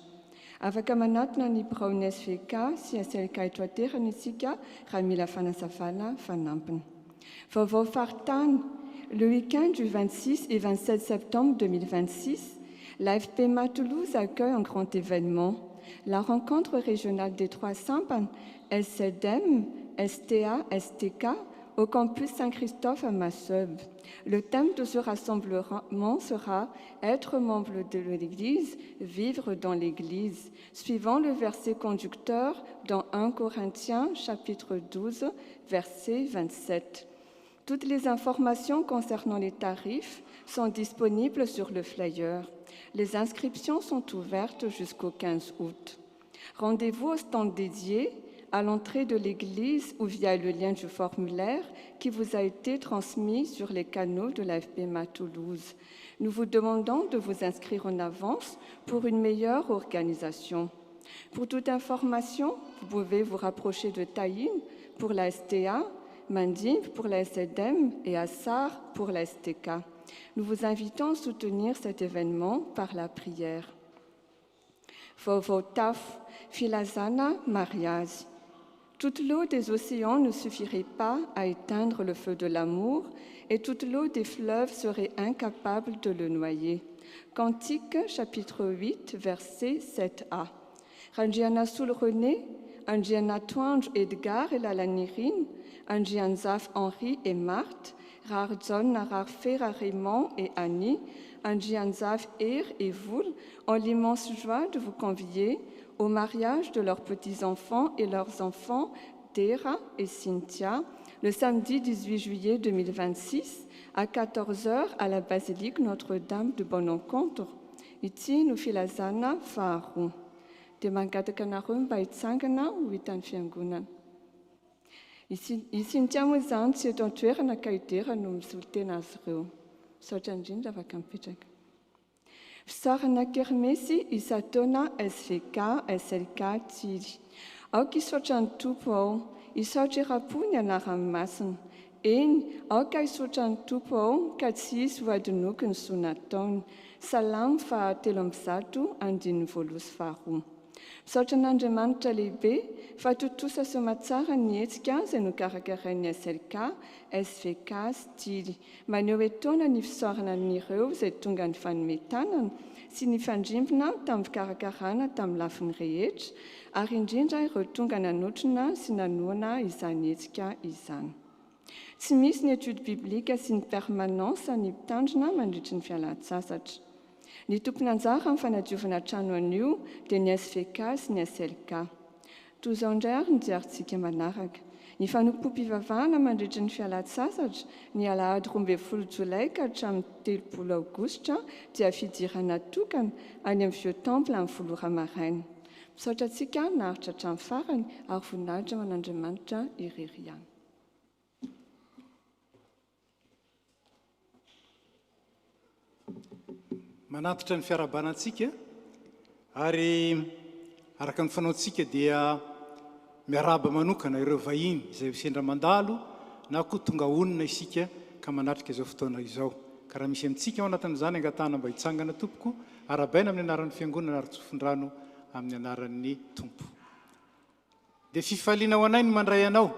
Afaka manatona ny biraon'ny SVK sy SLK eto an-terana isika raha mila fanazavana fanampiny. Vaovao faritany. Le week-end du 26 et 27 septembre 2026, l'AFPMA Toulouse accueille un grand événement, la rencontre régionale des Trois Sampans, SCDM, STA, STK, au campus Saint-Christophe à Masseube. Le thème de ce rassemblement sera « Être membre de l'Église, vivre dans l'Église », suivant le verset conducteur dans 1 Corinthiens chapitre 12, verset 27. Toutes les informations concernant les tarifs sont disponibles sur le flyer. Les inscriptions sont ouvertes jusqu'au 15 août. Rendez-vous au stand dédié à l'entrée de l'église ou via le lien du formulaire qui vous a été transmis sur les canaux de l'AFPMA Toulouse. Nous vous demandons de vous inscrire en avance pour une meilleure organisation. Pour toute information, vous pouvez vous rapprocher de Taïn pour la STA, Mandiv pour la SDM et Assar pour la STK. Nous vous invitons à soutenir cet événement par la prière. Vovotaf, Filazana, Mariaz. Toute l'eau des océans ne suffirait pas à éteindre le feu de l'amour et toute l'eau des fleuves serait incapable de le noyer. Cantique, chapitre 8, verset 7a. Rangiana Soul René, Angiana Twange Edgar et Lalanirine, Angian Zaf Henri et Marthe, Rarzon Narar Ferra Raymond et Annie, Angian Zaf Er et Voul ont l'immense joie de vous convier au mariage de leurs petits-enfants et leurs enfants, Dera et Cynthia, le samedi 18 juillet 2026 à 14h à la basilique Notre-Dame de Bon-Encontre. Ity no filazana faharoa. Dia mangataka anareo mba hitsangana ho hitan'ny fiangonana. I Cynthia moa izany tsy eto an-toerana ka idera no misolitena azy ireo. Misaotra indrindra afaka mipetraka. Fisaorana kermesy isa taona SVK, SLK Tily. Aoka hisaotra ny tompo ao, hisaotra irapo ny anaran'ny masina. Eny, aoka hisaotra ny tompo ao ka tsy hisy ho adinoky ny soa nataony. Salamo fa 3:2 Misaotra an'Andriamanitra lehibe fa totosa soamatsara ny hetsika izay nokarakarain'ny SLK, SVK, Stily. Maneho etoana ny fisaoranan'ireo izay tonga ny fanometanana sy ny fandrimbona tamin'ny fikarakarana tamin'ny lafiny rehetra, ary indrindra ireo tonga nanotrona sy nanoana izany hetsika izany. Tsy misy ny étude biblika sy ny permanence ny mpitandrina mandritry ny fialan-tsasatra. Ny tompony anjara amin'ny fanadiovana trano anio dia ny SVK sy ny SLK. Toy izao indray ary ny diarintsika manaraka. Ny fanompoam-pivavahana mandritry ny fialan-tsasatra ny alahady 12 jolay ka hatramin'ny 30 aogositra dia fidirana tokana any amin'ny Vieux Temple amin'ny Volora maraina. Misaotra antsika naharitra hatramin'ny farany ary voninahitra aman'Andriamanitra irery ihany. Manatitra ny fiarabanantsika ary araka ny fanaontsika dia miaraba manokana ireo vahiny izay sendra mandalo na koa tonga onina isika ka manatrika izao fotoana izao. Ka raha misy amintsika ao anatin'izany angatahana mba hitsangana tompoko arabaina amin'ny anaran'ny fiangonana ary tsofondrano amin'ny anaran'ny tompo. Dia fifaliana ho anay ny mandray anao.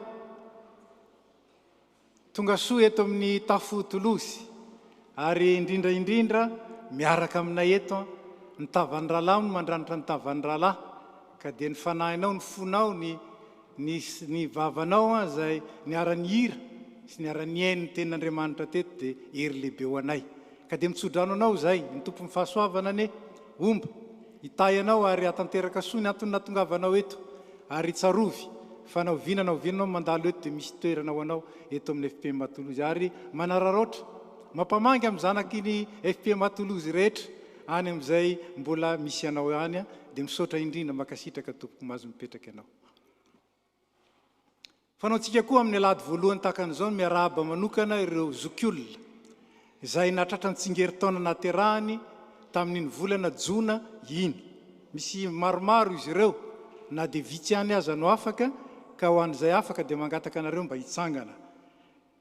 Tonga soa eto amin'ny tafo Toulouse ary indrindra miaraka aminay eto ny tavan'ny rahalahy no mandranitra ny tavan'ny rahalahy ka dia ny fanahinao ny fonao ny vavanao izay niara-ny hira sy niara-niainy ny tenin'Andriamanitra teto dia hery lehibe ho anay. Ka dia mitsodrano anao zay ny tompo ny fahasoavana ane omba hitay anao ary hatanteraka soa ny antony natongavanao eto ary tsarovy fa nao vinanao mandalo eto dia misy toerana ho anao eto amin'ny FP Matolozy ary manararoatra mampamangy amin'ny zanaky ny FP Matolozy rehetra any amin'izay mbola misy anao any dia misaotra indrindra makasitraka tompoko mahazo mipetraka ianao. Fanaontsika koa amin'ny alady voalohany takan'izao miarahaba manokana ireo zokiolona izay natratra ny tsingeritaona naterahany tamin'ny volana Jona iny. Misy maromaro izy ireo na dia vitsy ihany aza no afaka ka ho an'izay afaka dia mangataka anareo mba hitsangana.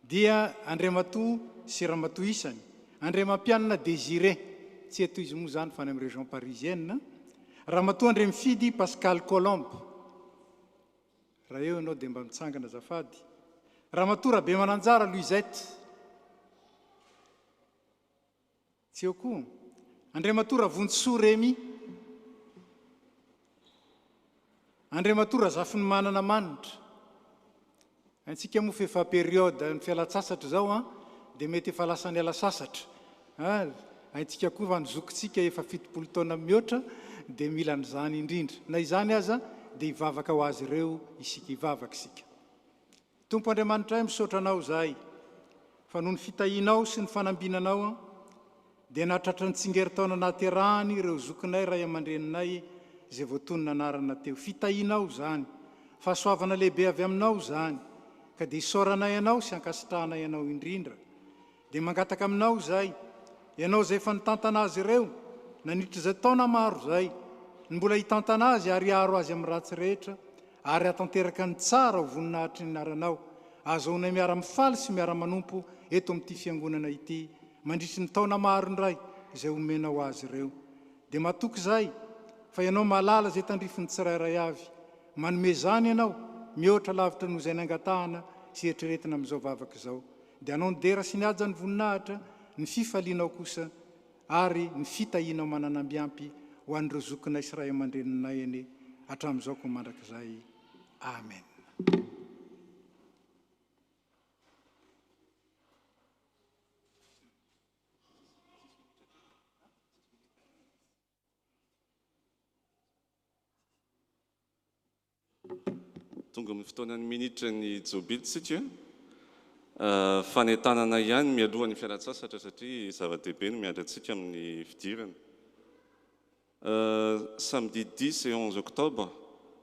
Dia Andriamatoa sy Ramatoa isany, Andriamampianina Désiré, tsy eto izy moa zany fa any amin'ny région parisienne, Ramatoa Andremifidy Pascal Colombe. Raha eo ianao dia mba mitsangana azafady. Ramatoa Rabe Mananjara Louisette. Tsy eo koa. Andriamatoa Ravontsisoa Rémy. Andriamatoa Zafiny Manana Manitra. Antsika moa fa efa période ny fialan-tsasatra zao dia mety efa lasa ny ala sasatra. Antsika koa fa nizokintsika efa 70 taona mihoatra dia mila n'izany indrindra. Na izany aza dia hivavaka ho azy ireo isika hivavaka isika. Tompo Andriamanitra ay misaotra anao zahay fa noho ny fitahinao sy ny fanambinanao dia natratra ny tsingeritaona naterahany ireo zokinay ray aman-dreninay izay voatonona anarana teo. Fitahinao zany, fahasoavana lehibe avy aminao zany, ka dia isaoranay ianao sy ankasitrahanay ianao indrindra. Dia mangataka aminao zay, ianao zay efa nitantana azy ireo, nanitry izay taona maro zay, mbola hitantana azy ary haro azy amin'ny ratsy rehetra, ary hatanteraka ny tsara ho voninahitry ny anaranao. Azahoanay miara-mifaly sy miara-manompo eto amin'ity fiangonana ity, mandritry ny taona maro ndray izay omenao azy ireo. Dia matoky zay, fa ianao malala izay tandrifiny tsirairay avy, manome zany ianao, mihoatra lavitra noho izay nangatahana sy eritreretina amin'izao vavaka izao. Dia anao ny dera sy ny aja ny voninahitra, ny fifalianao kosa ary ny fitahinao mananambiampy ho an'ireo zokinay sy ray aman-dreninay eny hatramin'izao koa mandrakizay. Amen. Tonga amin'ny fotoanany minitra ny jobilitsika fanentanana ihany mialohan'ny fialan-tsasatra satria zava-dehibe no mialantsika amin'ny fidirana. Samedi 10 et 11 octobre,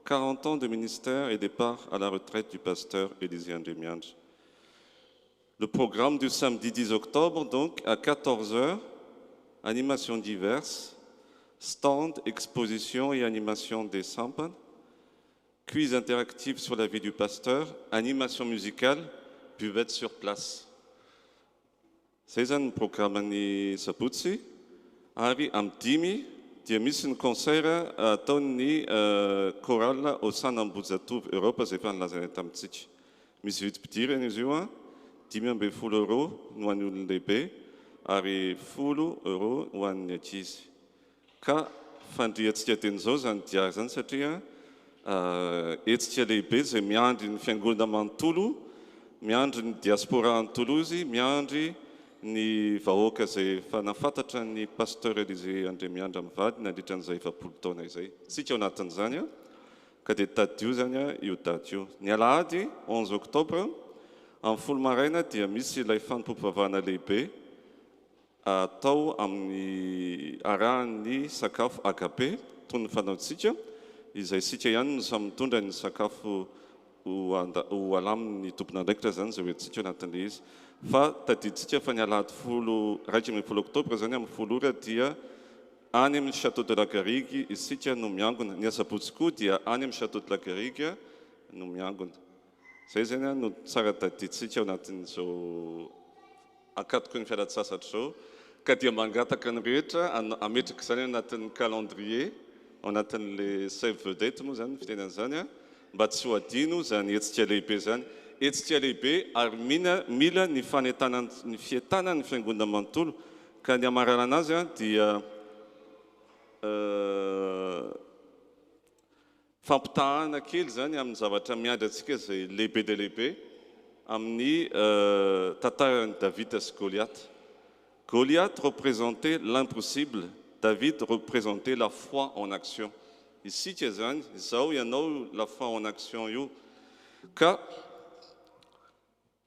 40 ans de ministère et départ à la retraite du pasteur Élisée André-Miandre. Le programme du samedi 10 octobre, donc, à 14h, animations diverses, stand, exposition et animation des sampans, quiz interactif sur la vie du pasteur, animation musicale, buvette sur place. C'est un programme ni Saputsi, Ari Amtimi, dia misy ny concert ataon'ny chorale au San Ambuzatov Europa izay efa nilazaina tamintsika. Misy vidim-pidirana izy io 10 euro no an'ny olona lehibe ary 10 euro ho an'ny ankizy. Ka fandriantsika tenyzao zany dia zany satria etsika lehibe izay miandry ny fiangonana manontolo, miandry ny diaspora Antolozy, miandry ny vahoaka izay fa nafantatra ny pasteur Élisée André-Miandre amin'ny vady nandritra an'izay 20 taona izay. Sika ao anatin'izany ka dia tady io zany io daty io. Ny alahady 11 octobre amin'ny folo maraina dia misy ilay fanompoam-pivavahana lehibe atao amin'ny arahan'ny sakafo AKP toy ny fanaontsika izay sika ihany no samy mitondra ny sakafo ho alamin'ny tompon'andraikitra zany izay hoentsika anatin'le izy. Fa tadiditsika fa ny alahady 10 octobre zany amin'ny 10 ora dia any amin'ny Château de la Garrigue isika no miangona. Ny asabotsy koa dia any amin'ny Château de la Garrigue no miangona. Zay zany no tsara tadiditsika ao anatin'izao akatoko ny fialan-tsasatra zao ka dia mangataka ny rehetra ametraka zany anatin'ny calendrier ao anatin'le save vedette moa zany fitenan'izany mba tsy ho adino zany etsika lehibe zany. Etsika lehibe ary mila ny fientanany fiangonana manontolo ka ny amarana anazy dia fampitahana kely zany amin'ny zavatra miandry antsika izay lehibe dia lehibe Amni Tata David Goliath. Goliath représentait l'impossible, David représentait la foi en action. Ici, il y a la foi en action. Car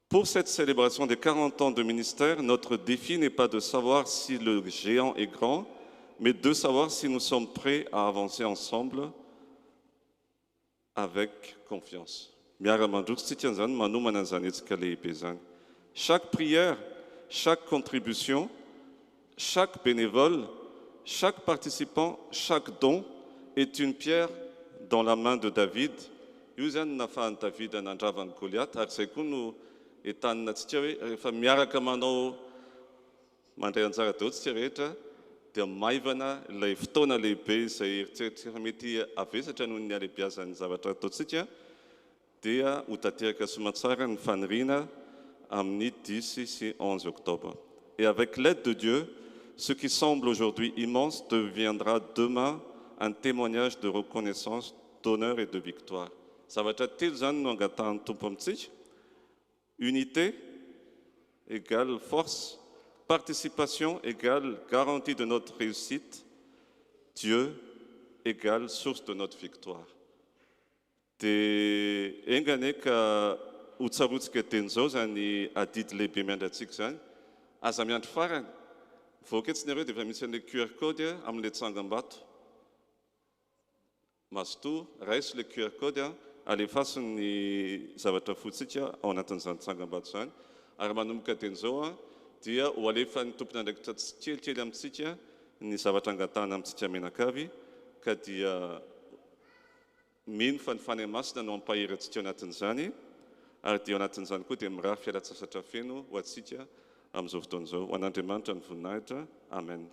pour cette célébration des 40 ans de ministère, notre défi n'est pas de savoir si le géant est grand, mais de savoir si nous sommes prêts à avancer ensemble avec confiance. Chaque prière, chaque contribution, chaque bénévole, chaque participant, chaque don est une pierre dans la main de David. Dia maivana ilay fotoana lehibe izay eritreretra mety avesatra noho ny alebiazan'ny zavatra ataontsika dia ho tanteraka soamantsara ny faniriana amin'ny 10 sy 11 octobre. Et avec l'aide de Dieu, ce qui semble aujourd'hui immense deviendra demain un témoignage de reconnaissance, d'honneur et de victoire. Zavatra telo zany no angatahany tompo amintsika. Unité égale force. Participation égale garantie de notre réussite. Dieu égale source de notre victoire. Dia engane ka hotsarotsika teny zao zany adidy lehibe miandratsika zany. Aza miandry farany. Voaketsinareo dia efa misy an'ilay QR code amin'ilay tsangam-bato. Mazotoa, raiso le QR code, alefaso ny zavatra fotsika ao anatin'izany tsangam-bato zany. Ary manomboka teny zao dia ho alefan'ny tompony andraikitra kelikely amintsika ny zavatra angatahana amintsika menakavy ka dia mino fa ny fanahy masina no ampahery antsika ao anatin'izany ary dia ao anatin'izany koa dia mirary fialan-tsasatra feno ho antsika amin'izao fotoana izao. Ho an'Andriamanitra ny voninahitra. Amen.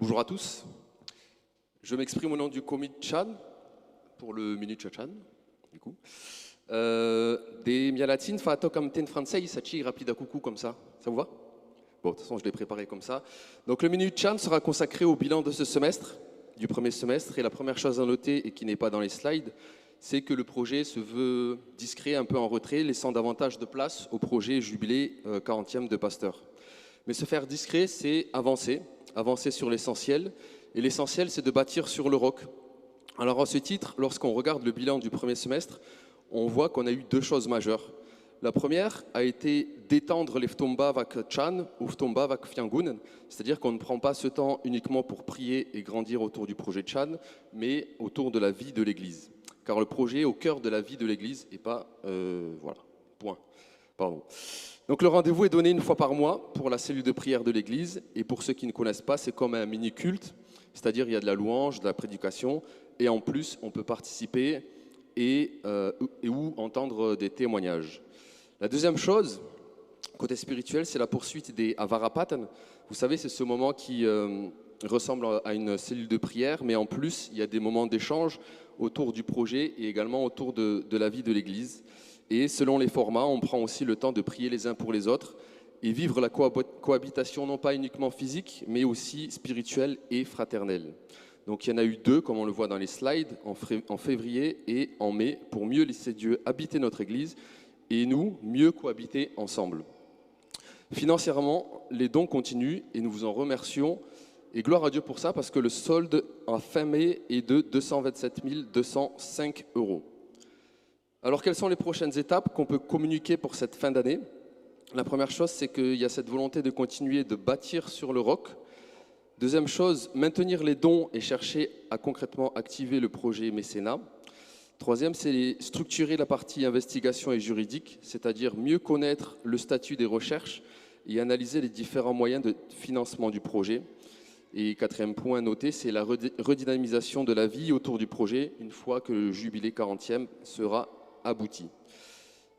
Bonjour à tous. Je m'exprime au nom du comité Chan pour le Minute Chan. Du coup, des mialatines fa atao comme ten français, satchi rapide à coucou comme ça vous va? Bon, de toute façon, je l'ai préparé comme ça. Donc, le Minute Chan sera consacré au bilan de ce semestre, du premier semestre. Et la première chose à noter, et qui n'est pas dans les slides, c'est que le projet se veut discret, un peu en retrait, laissant davantage de place au projet jubilé 40e de Pasteur. Mais se faire discret, c'est avancer sur l'essentiel. Et l'essentiel, c'est de bâtir sur le roc. Alors, à ce titre, lorsqu'on regarde le bilan du premier semestre, on voit qu'on a eu deux choses majeures. La première a été d'étendre les Ftomba Vak Chan ou Ftomba Vak Fiangun, c'est-à-dire qu'on ne prend pas ce temps uniquement pour prier et grandir autour du projet Chan, mais autour de la vie de l'Église. Car le projet est au cœur de la vie de l'Église et pas... voilà, point. Pardon. Donc le rendez-vous est donné une fois par mois pour la cellule de prière de l'Église. Et pour ceux qui ne connaissent pas, c'est comme un mini-culte, c'est-à-dire il y a de la louange, de la prédication, et en plus on peut participer et ou entendre des témoignages. La deuxième chose, côté spirituel, c'est la poursuite des Avarapatan. Vous savez, c'est ce moment qui ressemble à une cellule de prière, mais en plus, il y a des moments d'échange autour du projet et également autour de la vie de l'Église. Et selon les formats, on prend aussi le temps de prier les uns pour les autres et vivre la cohabitation non pas uniquement physique, mais aussi spirituelle et fraternelle. Donc il y en a eu deux, comme on le voit dans les slides, en février et en mai, pour mieux laisser Dieu habiter notre Église et nous, mieux cohabiter ensemble. Financièrement, les dons continuent et nous vous en remercions. Et gloire à Dieu pour ça, parce que le solde en fin mai est de 227 205 €. Alors, quelles sont les prochaines étapes qu'on peut communiquer pour cette fin d'année? La première chose, c'est qu'il y a cette volonté de continuer de bâtir sur le roc. Deuxième chose, maintenir les dons et chercher à concrètement activer le projet mécénat. Troisième, c'est structurer la partie investigation et juridique, c'est-à-dire mieux connaître le statut des recherches et analyser les différents moyens de financement du projet. Et quatrième point noté, c'est la redynamisation de la vie autour du projet une fois que le jubilé 40e sera abouti.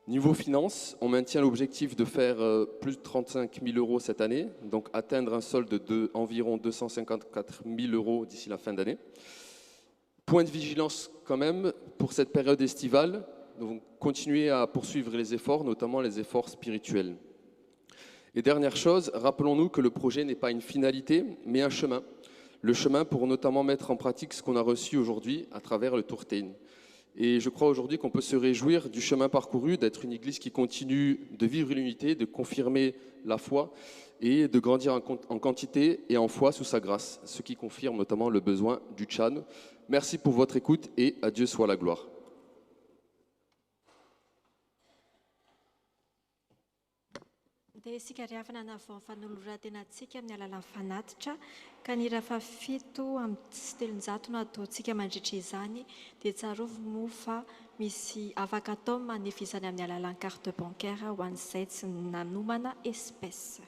Niveau finances, on maintient l'objectif de faire plus de 35 000 € cette année, donc atteindre un solde de environ 254 000 € d'ici la fin d'année. Point de vigilance quand même pour cette période estivale. Nous devons continuer à poursuivre les efforts, notamment les efforts spirituels. Et dernière chose, rappelons-nous que le projet n'est pas une finalité, mais un chemin. Le chemin pour notamment mettre en pratique ce qu'on a reçu aujourd'hui à travers le Tourtein. Et je crois aujourd'hui qu'on peut se réjouir du chemin parcouru, d'être une église qui continue de vivre l'unité, de confirmer la foi et de grandir en quantité et en foi sous sa grâce, ce qui confirme notamment le besoin du Tchad. Merci pour votre écoute et à Dieu soit la gloire. Dia isika riavana na fanoloran-tenantsika amin'ny alalan'ny fanatitra ka ny raha fafito amin'ny sy telonjato no ataontsika mandritra izany dia tsarovo moa fa misy afaka atao manefizany amin'ny alalan'ny carte bancaire ho an'izay tsy nanomana espèce.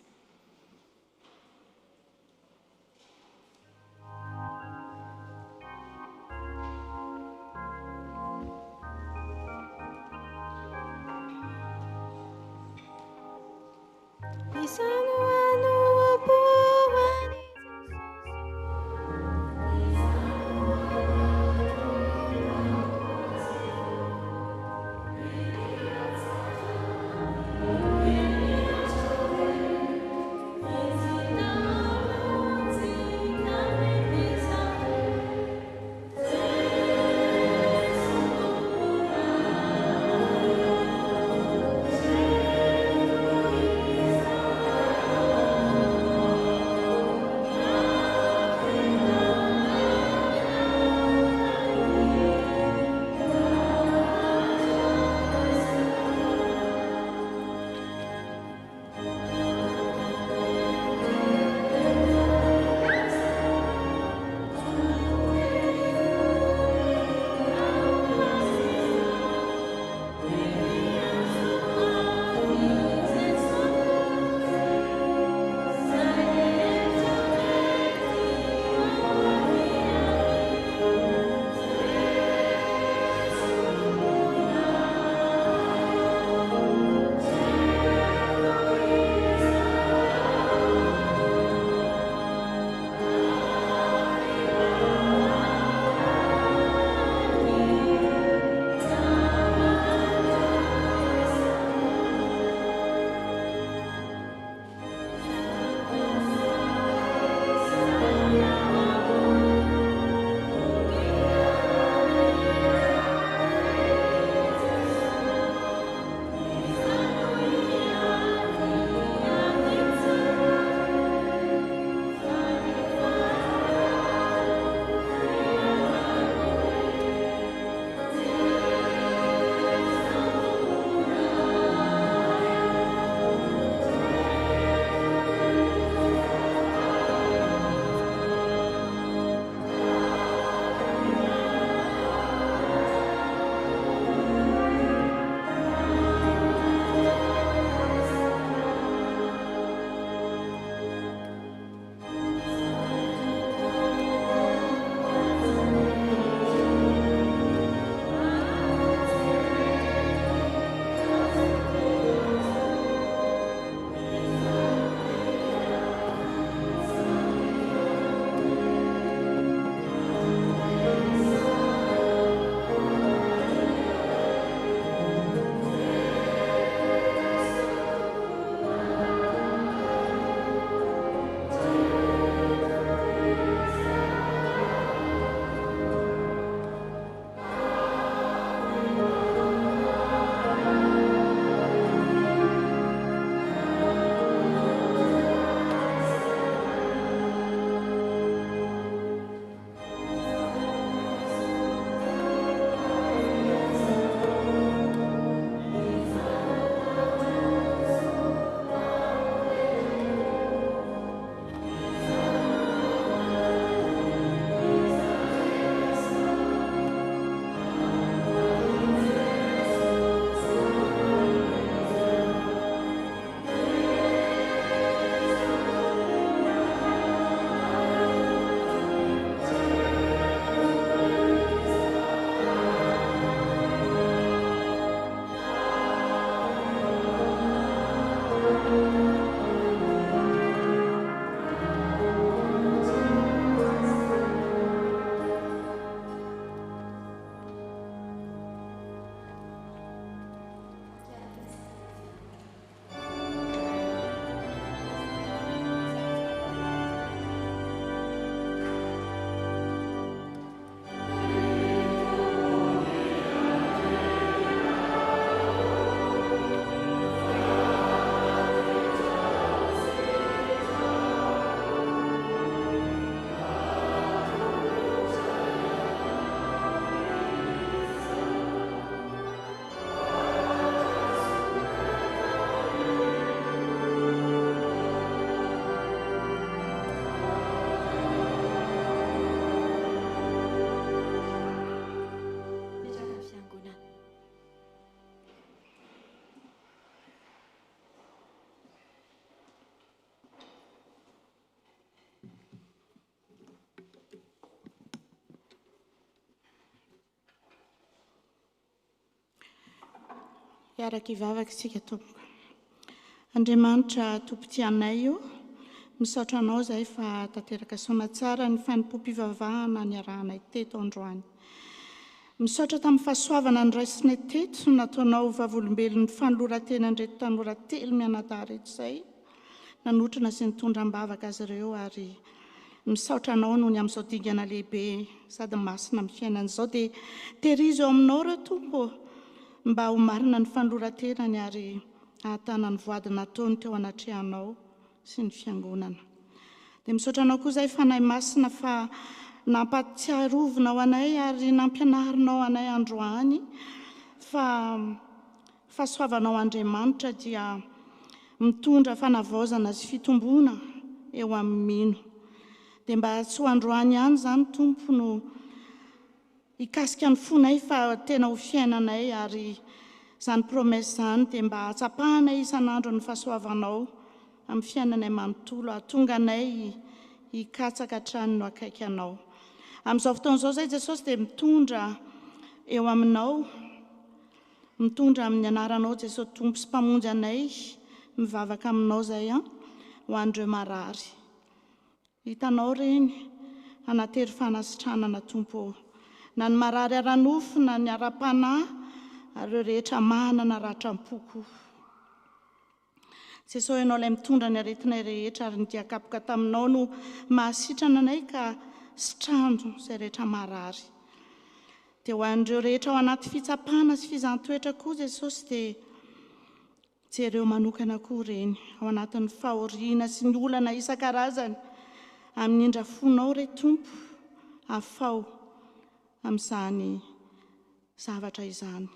Iaraka ivavaka isika tompoko. Andriamanitra tompo-tianay io, misaotra anao izay fa tanteraka soamantsara ny fanompo-pivavahana ny arahanay teto androany. Misaotra tamin'ny fahasoavana ny raisinay teto, nataonao vavolombelon'ny fanoloran-tena reto tanora telo mianadahy reto izay, nanotrana sy nitondram-bavaka azy ireo ary misaotra anao noho ny amin'izao dingana lehibe sady masina amin'ny fiainan'izao dia tehirizo eo aminao ireo tompo mba ho marina ny fanoloran-tenany ary ahatana ny voady nataony teo anatrehanao sy ny fiangonana. Dia misaotra anao koa izay fanahy masina fa nampatsiarovina ao anay ary nampianarinao anay androany fa fahasoavanao Andriamanitra dia mitondra fanavaozana sy fitombona eo amin'ny mino. Dia mba tsy ho androany ihany izany tompo no hikasika ny fonay fa tena ho fiainanay ary izany promesy izany dia mba hatsapahanay isan'andro ny fahasoavanao amin'ny fiainanay manontolo ahatonga anay hikatsaka hatrany no akaiky anao. Amin'izao fotoan'izao izay Jesosy dia mitondra eo aminao, mitondra amin'ny anaranao Jesosy tompo sy mpamonjy anay mivavaka aminao izay ho an'ireo marary. Hitanao reny anatery fanasitranana tompo na ny marary ara-nofo na ny ara-panahy ireo rehetra manana ratram-poko. Jesosy ianao ilay mitondra ny aretinay rehetra ary ny diakapoka taminao no mahasitrana anay ka sitrandro izay rehetra marary. Dia ho an'ireo rehetra ao anaty fitsapana sy fizantoetra koa Jesosy dia jereo manokana koa reny ao anatin'ny fahoriana sy ny olana isan-karazany amin'ny indra fonao re tompo afao amin'izany zavatra izany.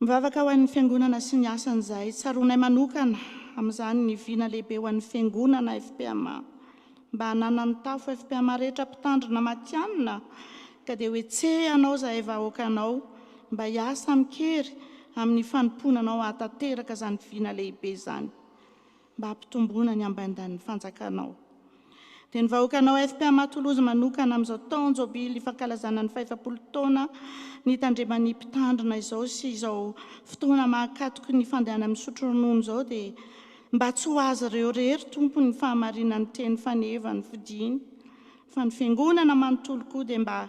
Mivavaka ho an'ny fiangonana sy ny asan'izay, tsaronay manokana amin'izany ny viana lehibe ho an'ny fiangonana FPMA mba hanana ny tafo FPMA rehetra mpitandrina matianina ka dia hoetsehanao izay vahoakanao mba hiasa mikery amin'ny fanomponanao ahatanteraka izany viana lehibe izany mba hampitomboana ny ambandan'ny fanjakanao. Dia ny vahoakanao FPMA Toulouse manokana amin'izao taona jobily ifankalazana ny 500 taona ny tandremany mpitandrina izao sy izao fotoana mahakatoky ny fandehana amin'ny sotro ronono izao dia mba tsy ho azy ireo rery tompo ny fahamarinan'ny teny faneva ny fidiny fa ny fiangonana manontolo koa dia mba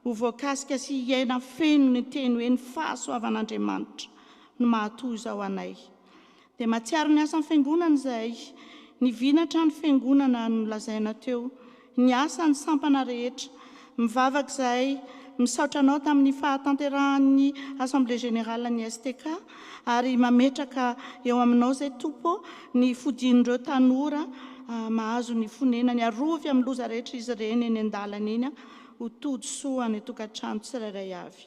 ho voakasika sy hiaina feno ny teny hoe ny fahasoavan'Andriamanitra no mahatoy izao anay. Dia matsiaro ny asan'ny fiangonana izay ny vinatra ny fiangonana no lazaina teo, ny asa ny sampana rehetra, mivavaka izay misaotra anao tamin'ny fahatanterahan'ny Assemblée Générale ny STK ary mametraka eo aminao izay tompo ny fodin'ireo tanora mahazo ny fonenany arovy amin'ny loza rehetra izy ireny eny an-dalana eny ho tody soa ny tokantrano tsirairay avy.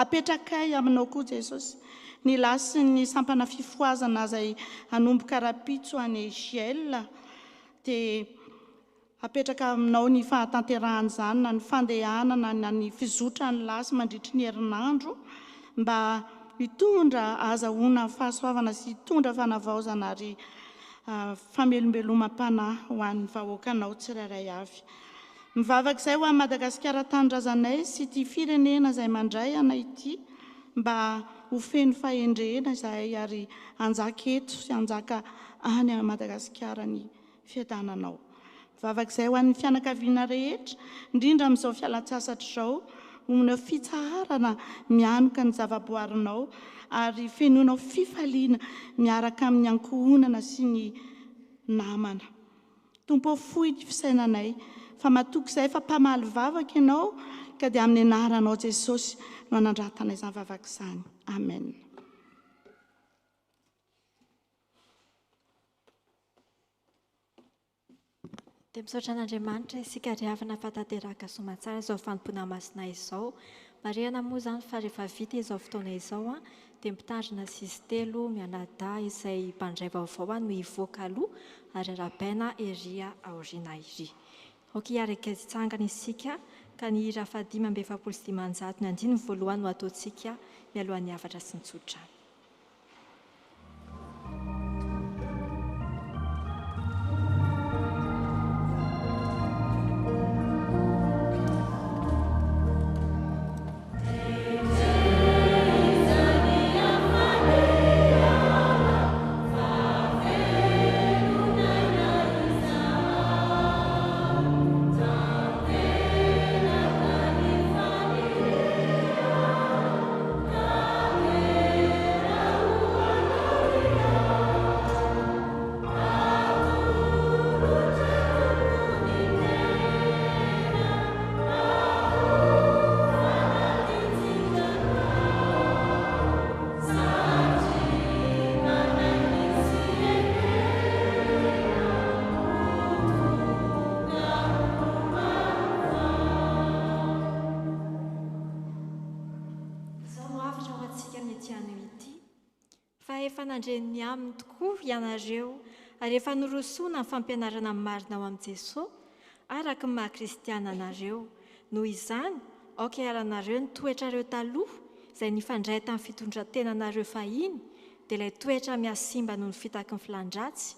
Apetrakay aminao koa Jesosy ny lasy ny sampana fifoazana izay hanomboka rapitso any Giel dia apetraka aminao ny fahatanterahana izany na ny fandehanana na ny fizotrany lasy mandritry ny herinandro mba hitondra ahazahoana fahasoavana sy hitondra fanavaozana ary famelombelomam-panahy ho an'ny vahoakanao tsirairay avy. Mivavaka izay ho an'ny Madagasikara tanindrazanay sy ity firenena izay mandray anay ity mba ho feno fahendrena izay ary hanjaka eto sy hanjaka any a Madagasikara ny fiadananao. Mivavaka izay ho an'ny fianakaviana rehetra indrindra amin'izao fialan-tsasatra izao omenao fitsarana mianoka ny zavaboarinao ary fenonao fifaliana miaraka amin'ny ankohonana sy ny namana. Tompo fohy ny fisainanay fa matoky izay fa mpamaly vavaka ianao ka dia amin'ny anaranao Jesosy no anandratana izany vavaka izany. Amen. Dia misaotra an'Andriamanitra isika riavana fahatanteraka soamantsara izao fanompona masina izao. Marihana moa izany fa rehefa vita izao fotoana izao dia mitandrina sisy telo mianadahy izay mpandray vaovao no hivoaka aloha ary arabaina eria aoriana iry. Hiaraka hitsangana isika ka ny hira faha 5:7 ny andiny voalohany no ataontsika mialohan'ny havatra sy ny tsotra. efa nandreny aminy tokoa ianareo ary efa norosoana ny fampianarana marina ao amin'i Jesosy araka ny maha-kristiana anareo. Noho izany, aoka iaranareo ny toetrareo taloha izay nifandray tamin'ny fitondrantenanareo fahiny dia ilay toetra miasimba noho ny fitaky ny filandratsy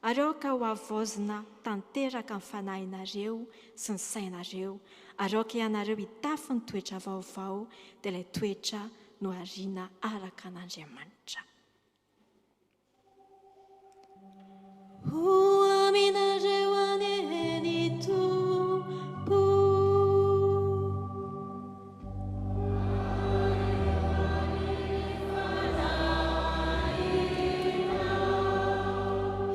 ary aoka ho avaozina tanteraka ny fanahinareo sy ny sainareo ary aoka ianareo hitafy ny toetra vaovao dia ilay toetra no ariana araka an'Andriamanitra. Ho aminareo aneny Tompo,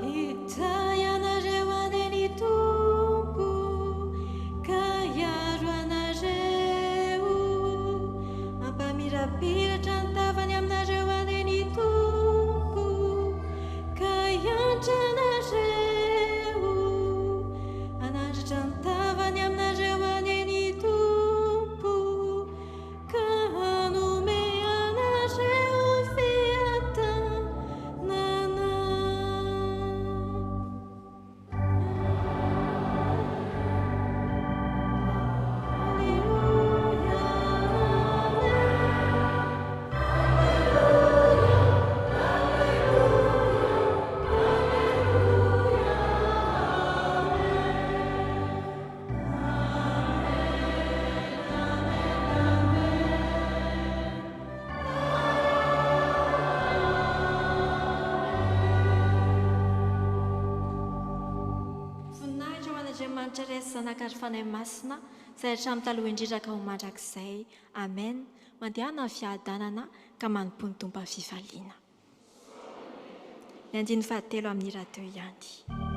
hitai anareo aneny Tompo, ka hiaro anareo, ampamirapiratra ny tavany aminareo aneny Tompo, ka hiantra anareo, anandratra ny tavany aminareo aneny Tompo, ka hanome anareo fiatanana. Voninahitra ho an'Andriamanitra resy zanakary fanahy masina izay hatramin'ny taloha indrindra ka ho mandrakizay. Amen. Mandehana ny fiadanana ka manompo ny tompa fifaliana. Ny andiny fahatelo amin'ny rahateo ihany.